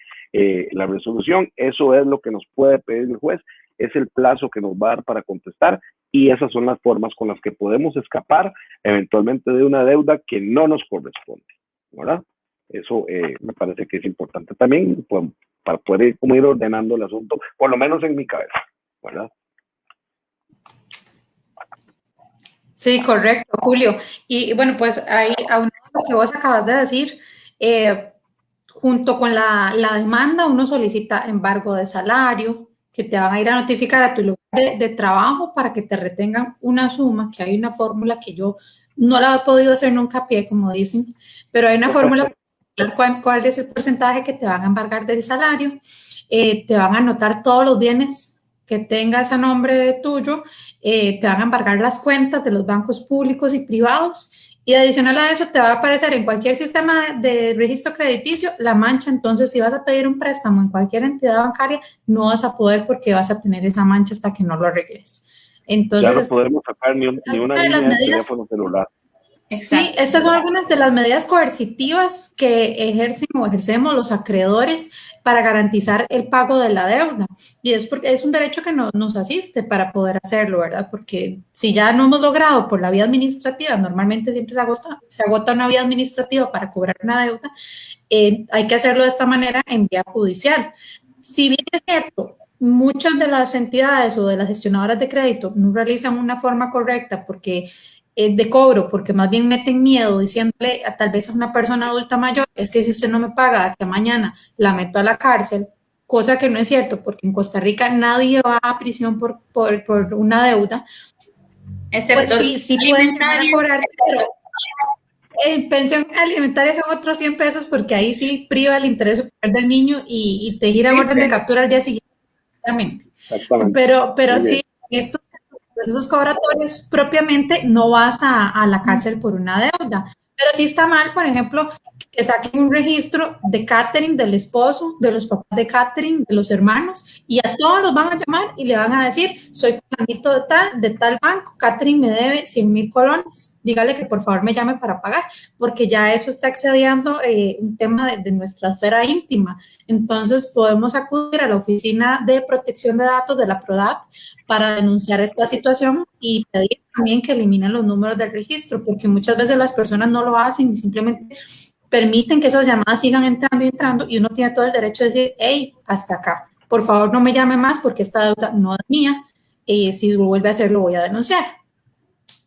Speaker 3: la resolución. Eso es lo que nos puede pedir el juez, es el plazo que nos va a dar para contestar, y esas son las formas con las que podemos escapar eventualmente de una deuda que no nos corresponde, ¿verdad? Eso me parece que es importante también, pues, para poder ir ordenando el asunto, por lo menos en mi cabeza, ¿verdad?
Speaker 1: Sí, correcto, Julio. Y bueno, pues ahí, aunado a lo que vos acabas de decir, junto con la demanda, uno solicita embargo de salario, que te van a ir a notificar a tu lugar de trabajo para que te retengan una suma, que hay una fórmula que yo no la he podido hacer nunca a pie, como dicen, pero hay una fórmula para cuál es el porcentaje que te van a embargar del salario, te van a anotar todos los bienes que tengas a nombre tuyo, te van a embargar las cuentas de los bancos públicos y privados Y adicional a eso, te va a aparecer en cualquier sistema de registro crediticio la mancha. Entonces, si vas a pedir un préstamo en cualquier entidad bancaria, no vas a poder porque vas a tener esa mancha hasta que no lo arregles.
Speaker 3: Ya no
Speaker 1: Entonces,
Speaker 3: podemos sacar ni una
Speaker 1: una de las
Speaker 3: línea de
Speaker 1: medidas,
Speaker 3: teléfono celular.
Speaker 1: sí,
Speaker 2: Exacto.
Speaker 1: estas son algunas de las medidas coercitivas que ejercen o ejercemos los acreedores para garantizar el pago de la deuda. Y es porque es un derecho que nos asiste para poder hacerlo, ¿verdad? Porque si ya no hemos logrado por la vía administrativa, normalmente siempre se agota una vía administrativa para cobrar una deuda, hay que hacerlo de esta manera en vía judicial. Si bien es cierto, muchas de las entidades o de las gestionadoras de crédito no realizan una forma correcta porque de cobro, porque más bien meten miedo diciéndole a tal vez a una persona adulta mayor, es que si usted no me paga, hasta mañana la meto a la cárcel, cosa que no es cierto, porque en Costa Rica nadie va a prisión por una deuda,
Speaker 2: Excepto
Speaker 1: pues sí pueden llegar a cobrar, pero en pensión alimentaria son otros 100 pesos porque ahí sí priva el interés superior del niño y te giran orden de captura al día siguiente.
Speaker 3: Exactamente.
Speaker 1: Pero
Speaker 3: Muy
Speaker 1: sí,
Speaker 3: bien.
Speaker 1: en estos procesos cobratorios propiamente no vas a la cárcel por una deuda. Pero sí está mal, por ejemplo, que saquen un registro de catering del esposo, de los papás de catering, de los hermanos, y a todos los van a llamar y le van a decir, soy fulanito de tal banco, catering me debe 100,000 colones, dígale que por favor me llame para pagar, porque ya eso está excediendo un tema de nuestra esfera íntima. Entonces podemos acudir a la Oficina de Protección de Datos de la PRODAP para denunciar esta situación y pedir también que eliminen los números del registro, porque muchas veces las personas no lo hacen y simplemente permiten que esas llamadas sigan entrando y entrando y uno tiene todo el derecho de decir, hey, hasta acá, por favor no me llame más porque esta deuda no es mía y si lo vuelve a hacer lo voy a denunciar.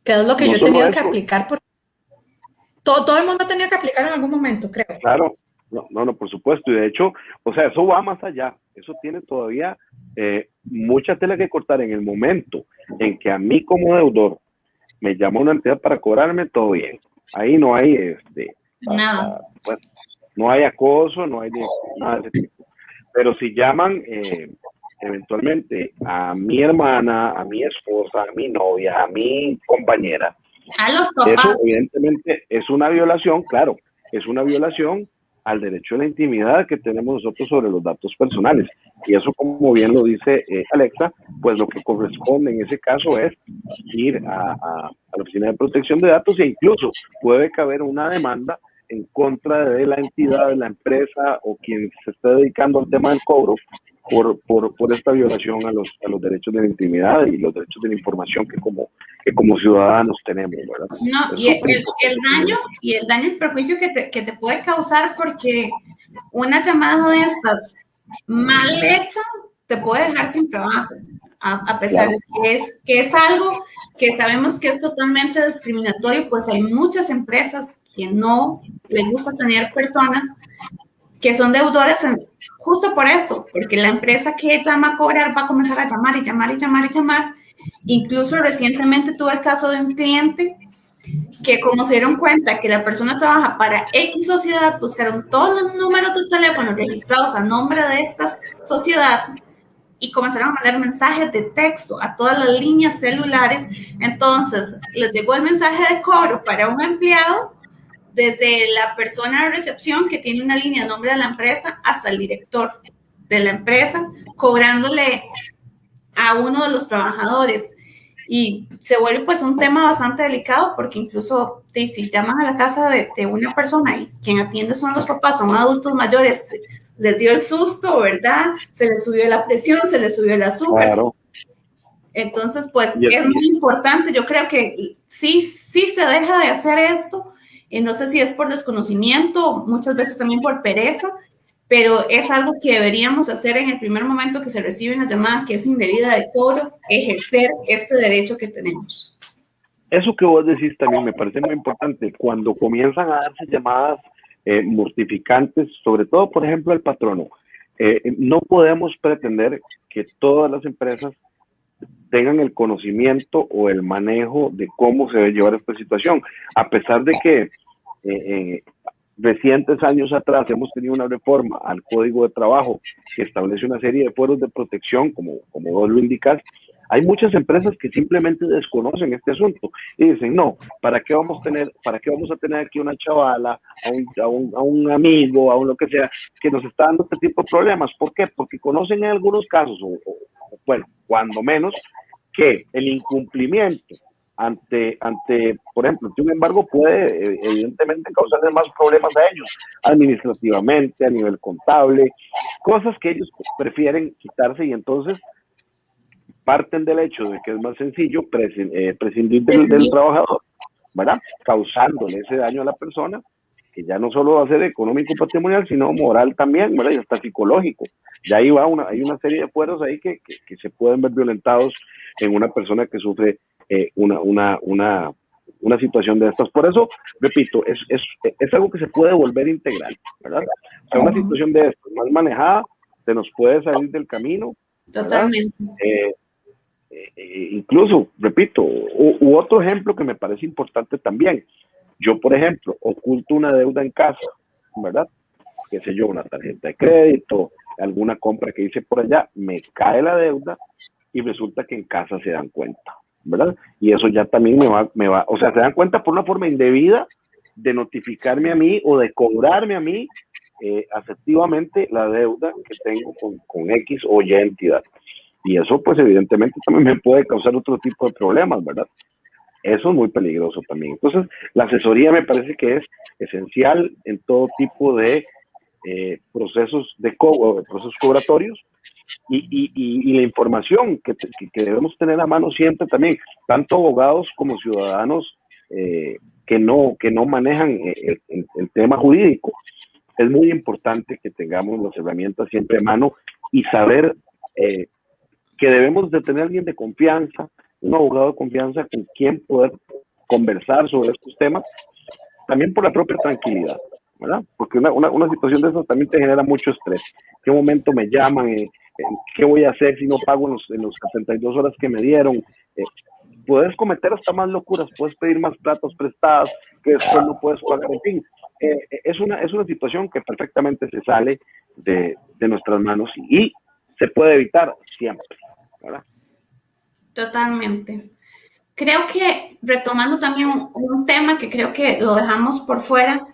Speaker 1: Que es lo que
Speaker 3: No
Speaker 1: yo he
Speaker 3: solo
Speaker 1: tenido que
Speaker 3: eso,
Speaker 1: aplicar, porque todo el mundo ha tenido que aplicar en algún momento, creo.
Speaker 3: claro, no, por supuesto. Y de hecho, o sea, eso va más allá. Eso tiene todavía mucha tela que cortar en el momento en que a mí como deudor me llama una entidad para cobrarme, todo bien. Ahí no hay,
Speaker 2: Nada.
Speaker 3: bueno, no hay acoso, no hay nada de ese tipo. Pero si llaman eventualmente a mi hermana, a mi esposa, a mi novia, a mi compañera,
Speaker 2: A los
Speaker 3: eso
Speaker 2: papás.
Speaker 3: evidentemente es una violación, claro, es una violación al derecho a la intimidad que tenemos nosotros sobre los datos personales. Y eso, como bien lo dice Alexa, pues lo que corresponde en ese caso es ir a la Oficina de Protección de Datos e incluso puede caber una demanda en contra de la entidad, de la empresa o quien se esté dedicando al tema del cobro por esta violación a los derechos de la intimidad y los derechos de la información que como ciudadanos tenemos, ¿verdad?
Speaker 2: No,
Speaker 3: Es
Speaker 2: y
Speaker 3: súper importante.
Speaker 2: el daño y perjuicio que te puede causar porque una llamada de estas mal hecha te puede dejar sin trabajo, a pesar
Speaker 3: Claro.
Speaker 2: de que es algo que sabemos que es totalmente discriminatorio, pues hay muchas empresas que no les gusta tener personas que son deudores justo por esto, porque la empresa que llama a cobrar va a comenzar a llamar y llamar y llamar y llamar. Incluso recientemente tuve el caso de un cliente que como se dieron cuenta que la persona trabaja para X sociedad, buscaron todos los números de teléfono registrados a nombre de esta sociedad y comenzaron a mandar mensajes de texto a todas las líneas celulares. Entonces, les llegó el mensaje de cobro para un empleado desde la persona de recepción que tiene una línea a nombre de la empresa hasta el director de la empresa, cobrándole a uno de los trabajadores. Y se vuelve pues un tema bastante delicado porque incluso si llaman a la casa de una persona y quien atiende son los papás, son adultos mayores, les dio el susto, ¿verdad? Se les subió la presión, se les subió el azúcar.
Speaker 3: Claro.
Speaker 2: Entonces, pues es muy importante. Yo creo que sí se deja de hacer esto. No sé si es por desconocimiento, muchas veces también por pereza, pero es algo que deberíamos hacer en el primer momento que se recibe una llamada que es indebida de cobro, ejercer este derecho que tenemos.
Speaker 3: Eso que vos decís también me parece muy importante. Cuando comienzan a darse llamadas mortificantes, sobre todo, por ejemplo, al patrono, no podemos pretender que todas las empresas tengan el conocimiento o el manejo de cómo se debe llevar esta situación, a pesar de que recientes años atrás hemos tenido una reforma al Código de Trabajo que establece una serie de fueros de protección, como vos lo indicas, Hay muchas empresas que simplemente desconocen este asunto y dicen, no, para qué vamos a tener aquí una chavala, a un amigo, a un lo que sea, que nos está dando este tipo de problemas? ¿Por qué? Porque conocen en algunos casos, bueno, cuando menos, que el incumplimiento ante, por ejemplo, un embargo puede evidentemente causarles más problemas a ellos, administrativamente, a nivel contable, cosas que ellos prefieren quitarse, y entonces parten del hecho de que es más sencillo prescindir del trabajador, ¿verdad? Causándole ese daño a la persona, que ya no solo va a ser económico patrimonial, sino moral también, ¿verdad? Y hasta psicológico. Ya ahí hay una serie de fueros ahí que se pueden ver violentados en una persona que sufre una situación de estas. Por eso, repito, es algo que se puede volver integral, ¿verdad? O sea, una situación de estas mal manejada se nos puede salir del camino, ¿verdad?
Speaker 2: Totalmente.
Speaker 3: Incluso, repito, u otro ejemplo que me parece importante también. Yo, por ejemplo, oculto una deuda en casa, ¿verdad? Qué sé yo, una tarjeta de crédito, alguna compra que hice por allá, me cae la deuda y resulta que en casa se dan cuenta, ¿verdad? Y eso ya también o sea, se dan cuenta por una forma indebida de notificarme a mí o de cobrarme a mí efectivamente la deuda que tengo con X o Y entidad. Y eso, pues, evidentemente también me puede causar otro tipo de problemas, ¿verdad? Eso es muy peligroso también. Entonces, la asesoría me parece que es esencial en todo tipo de procesos cobratorios, y la información que debemos tener a mano siempre también, tanto abogados como ciudadanos que no manejan el tema jurídico. Es muy importante que tengamos las herramientas siempre a mano y saber que debemos de tener alguien de confianza, un abogado de confianza con quien poder conversar sobre estos temas, también por la propia tranquilidad, ¿verdad? Porque una situación de esas también te genera mucho estrés. ¿En qué momento me llaman? ¿Qué voy a hacer si no pago en los 72 horas que me dieron? Puedes cometer hasta más locuras, puedes pedir más platos prestadas que después no puedes pagar, en fin. Es una situación que perfectamente se sale de nuestras manos y se puede evitar siempre, ¿verdad?
Speaker 2: Totalmente. Creo que, retomando también un tema que creo que lo dejamos por fuera,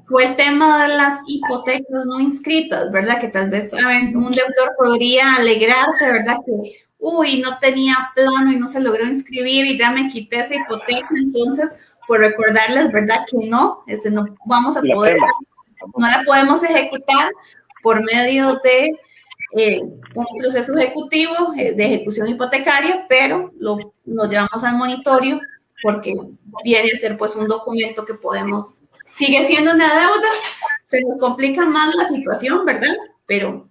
Speaker 2: fue el tema de las hipotecas no inscritas, ¿verdad? Que tal vez, ¿sabes? Un deudor podría alegrarse, ¿verdad? Que, uy, no tenía plano y no se logró inscribir y ya me quité esa hipoteca. Entonces, por recordarles, ¿verdad? Que no vamos a poder, no la podemos ejecutar por medio de un proceso ejecutivo de ejecución hipotecaria, pero lo llevamos al monitorio porque viene a ser pues un documento que podemos, sigue siendo una deuda, se nos complica más la situación, ¿verdad? Pero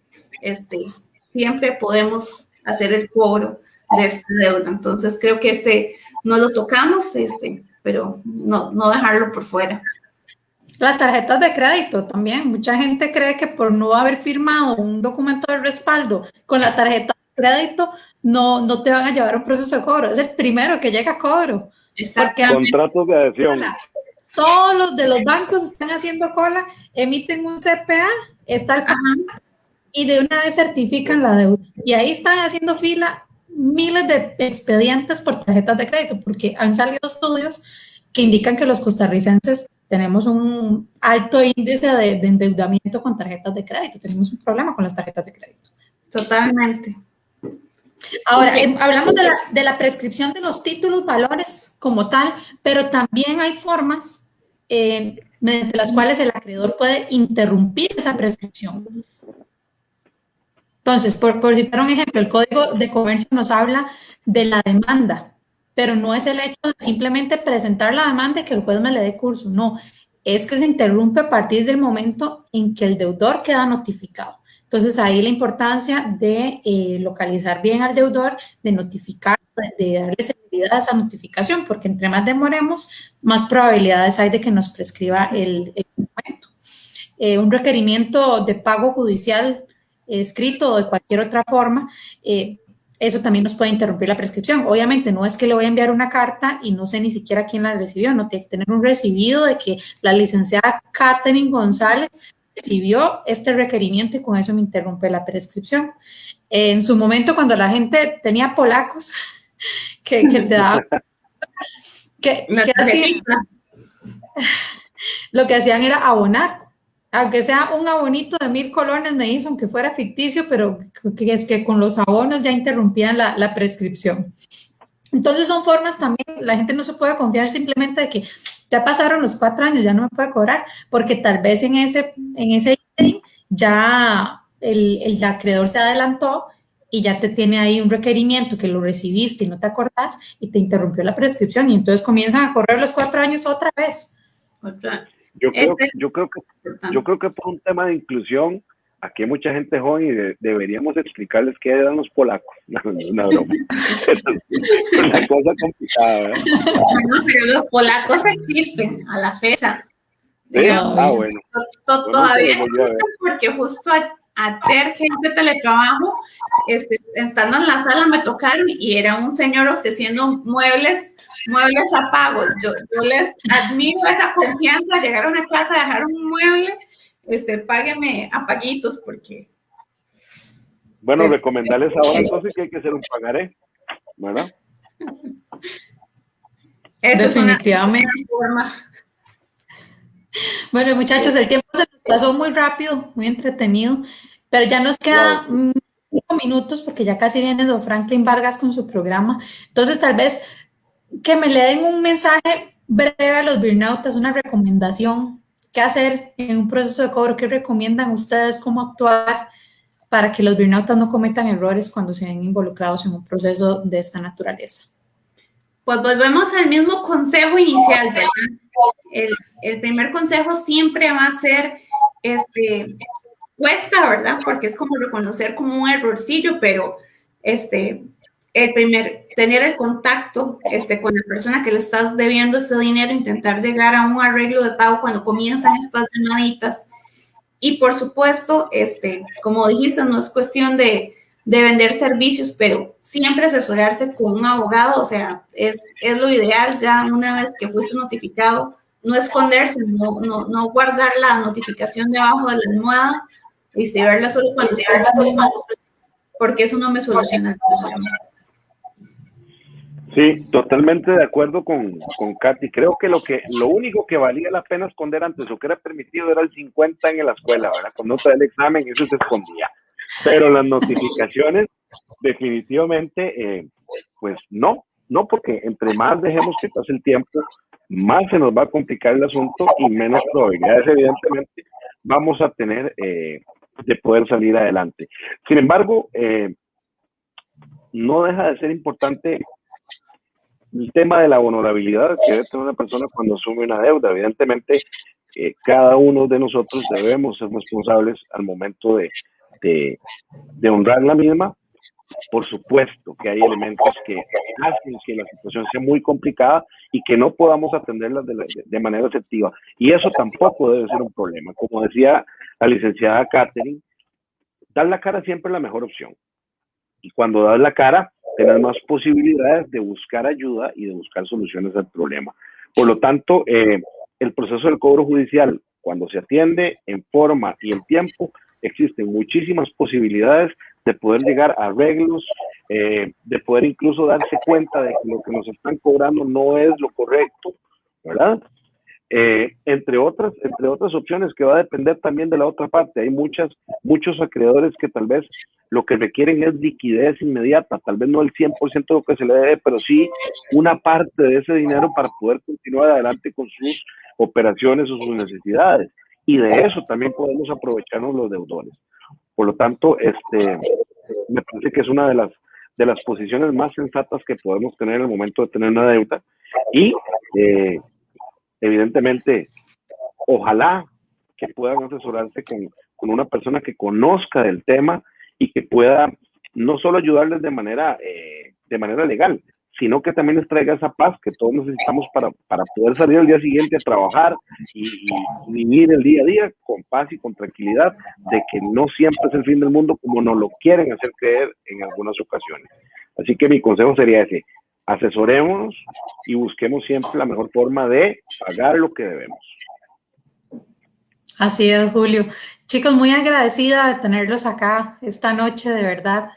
Speaker 2: siempre podemos hacer el cobro de esta deuda. Entonces creo que no lo tocamos, pero no dejarlo por fuera.
Speaker 1: Las tarjetas de crédito también. Mucha gente cree que por no haber firmado un documento de respaldo con la tarjeta de crédito, no te van a llevar a un proceso de cobro. Es el primero que llega a cobro.
Speaker 2: Exactamente.
Speaker 3: Contratos de adhesión.
Speaker 1: Todos los de los bancos están haciendo cola, emiten un CPA, está el pago, y de una vez certifican la deuda. Y ahí están haciendo fila miles de expedientes por tarjetas de crédito, porque han salido estudios que indican que los costarricenses tenemos un alto índice de endeudamiento con tarjetas de crédito. Tenemos un problema con las tarjetas de crédito.
Speaker 2: Totalmente.
Speaker 1: Ahora, hablamos de la prescripción de los títulos, valores como tal, pero también hay formas mediante las cuales el acreedor puede interrumpir esa prescripción. Entonces, por citar un ejemplo, el Código de Comercio nos habla de la demanda, pero no es el hecho de simplemente presentar la demanda y que el juez me le dé curso, no, es que se interrumpe a partir del momento en que el deudor queda notificado. Entonces, ahí la importancia de localizar bien al deudor, de notificar, de darle seguridad a esa notificación, porque entre más demoremos, más probabilidades hay de que nos prescriba el documento. Un requerimiento de pago judicial escrito o de cualquier otra forma, eso también nos puede interrumpir la prescripción. Obviamente no es que le voy a enviar una carta y no sé ni siquiera quién la recibió, no tiene que tener un recibido de que la licenciada Catherine González recibió este requerimiento y con eso me interrumpe la prescripción. En su momento, cuando la gente tenía polacos, que te daba, que hacían, lo que hacían era abonar, aunque sea un abonito de 1,000 colones, me hizo, aunque fuera ficticio, pero que es que con los abonos ya interrumpían la prescripción. Entonces son formas también, la gente no se puede confiar simplemente de que ya pasaron los 4 años, ya no me puede cobrar, porque tal vez en ese ya el acreedor se adelantó y ya te tiene ahí un requerimiento que lo recibiste y no te acordás y te interrumpió la prescripción y entonces comienzan a correr los 4 años otra vez.
Speaker 3: Yo creo que por un tema de inclusión, aquí hay mucha gente joven y deberíamos explicarles qué eran los polacos. No, es una broma. Es una cosa complicada, ¿verdad?
Speaker 2: No, pero los polacos existen a la fecha.
Speaker 3: ¿Sí? Bueno.
Speaker 2: Todavía existen porque justo ayer que hice teletrabajo, estando en la sala me tocaron y era un señor ofreciendo muebles a pago. Yo les admiro esa confianza, llegaron a casa, dejaron un mueble, págueme a paguitos porque...
Speaker 3: Bueno, recomendarles ahora entonces que hay que hacer un pagaré, ¿verdad?
Speaker 1: Definitivamente. Bueno, muchachos, el tiempo se nos pasó muy rápido, muy entretenido, pero ya nos quedan 5 minutos porque ya casi viene don Franklin Vargas con su programa. Entonces, tal vez que me le den un mensaje breve a los burnoutas, una recomendación, qué hacer en un proceso de cobro, qué recomiendan ustedes, cómo actuar para que los burnoutas no cometan errores cuando se ven involucrados en un proceso de esta naturaleza.
Speaker 2: Pues volvemos al mismo consejo inicial, ¿verdad? El primer consejo siempre va a ser, cuesta, ¿verdad? Porque es como reconocer como un errorcillo, pero tener el contacto con la persona que le estás debiendo ese dinero, intentar llegar a un arreglo de pago cuando comienzan estas llamaditas. Y por supuesto, como dijiste, no es cuestión de vender servicios, pero siempre asesorarse con un abogado, o sea, es lo ideal ya una vez que fuiste notificado, no esconderse, no guardar la notificación debajo de la almohada y verla solo cuando esté porque eso no me soluciona el problema.
Speaker 3: Sí, totalmente de acuerdo con Katy. Creo que lo único que valía la pena esconder antes o que era permitido era el 50 en la escuela, ¿verdad? Cuando te da el examen, eso se escondía. Pero las notificaciones, definitivamente, pues no, porque entre más dejemos que pase el tiempo, más se nos va a complicar el asunto y menos probabilidades, evidentemente, vamos a tener de poder salir adelante. Sin embargo, no deja de ser importante el tema de la vulnerabilidad que debe tener una persona cuando asume una deuda. Evidentemente, cada uno de nosotros debemos ser responsables al momento de honrar la misma. Por supuesto que hay elementos que hacen que la situación sea muy complicada y que no podamos atenderlas de manera efectiva. Y eso tampoco debe ser un problema. Como decía la licenciada Catherine, dar la cara siempre es la mejor opción. Y cuando das la cara, tienes más posibilidades de buscar ayuda y de buscar soluciones al problema. Por lo tanto, el proceso del cobro judicial, cuando se atiende en forma y en tiempo, existen muchísimas posibilidades de poder llegar a arreglos, de poder incluso darse cuenta de que lo que nos están cobrando no es lo correcto, ¿verdad? Entre otras opciones que va a depender también de la otra parte. Hay muchos acreedores que tal vez lo que requieren es liquidez inmediata, tal vez no el 100% de lo que se le debe, pero sí una parte de ese dinero para poder continuar adelante con sus operaciones o sus necesidades. Y de eso también podemos aprovecharnos los deudores. Por lo tanto, me parece que es una de las posiciones más sensatas que podemos tener en el momento de tener una deuda. Y evidentemente, ojalá que puedan asesorarse con una persona que conozca del tema y que pueda no solo ayudarles de manera legal, sino que también les traiga esa paz que todos necesitamos para poder salir al día siguiente a trabajar y vivir el día a día con paz y con tranquilidad de que no siempre es el fin del mundo como nos lo quieren hacer creer en algunas ocasiones. Así que mi consejo sería ese: asesorémonos y busquemos siempre la mejor forma de pagar lo que debemos.
Speaker 1: Así es, Julio. Chicos, muy agradecida de tenerlos acá esta noche, de verdad.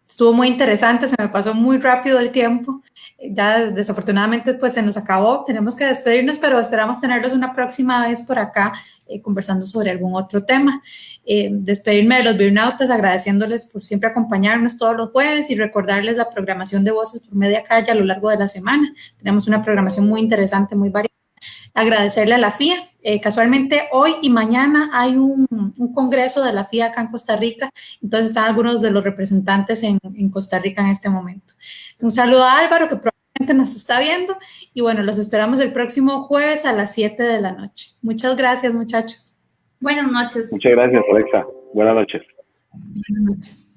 Speaker 1: Estuvo muy interesante, se me pasó muy rápido el tiempo. Ya desafortunadamente pues se nos acabó, tenemos que despedirnos, pero esperamos tenerlos una próxima vez por acá conversando sobre algún otro tema. Despedirme de los Beernautas agradeciéndoles por siempre acompañarnos todos los jueves y recordarles la programación de Voces por Media Calle a lo largo de la semana. Tenemos una programación muy interesante, muy variada. Agradecerle a la FIA. Casualmente hoy y mañana hay un congreso de la FIA acá en Costa Rica, entonces están algunos de los representantes en Costa Rica en este momento. Un saludo a Álvaro, que probablemente nos está viendo, y bueno, los esperamos el próximo jueves a las 7 de la noche. Muchas gracias, muchachos.
Speaker 2: Buenas noches.
Speaker 3: Muchas gracias, Alexa. Buenas noches.
Speaker 1: Buenas noches.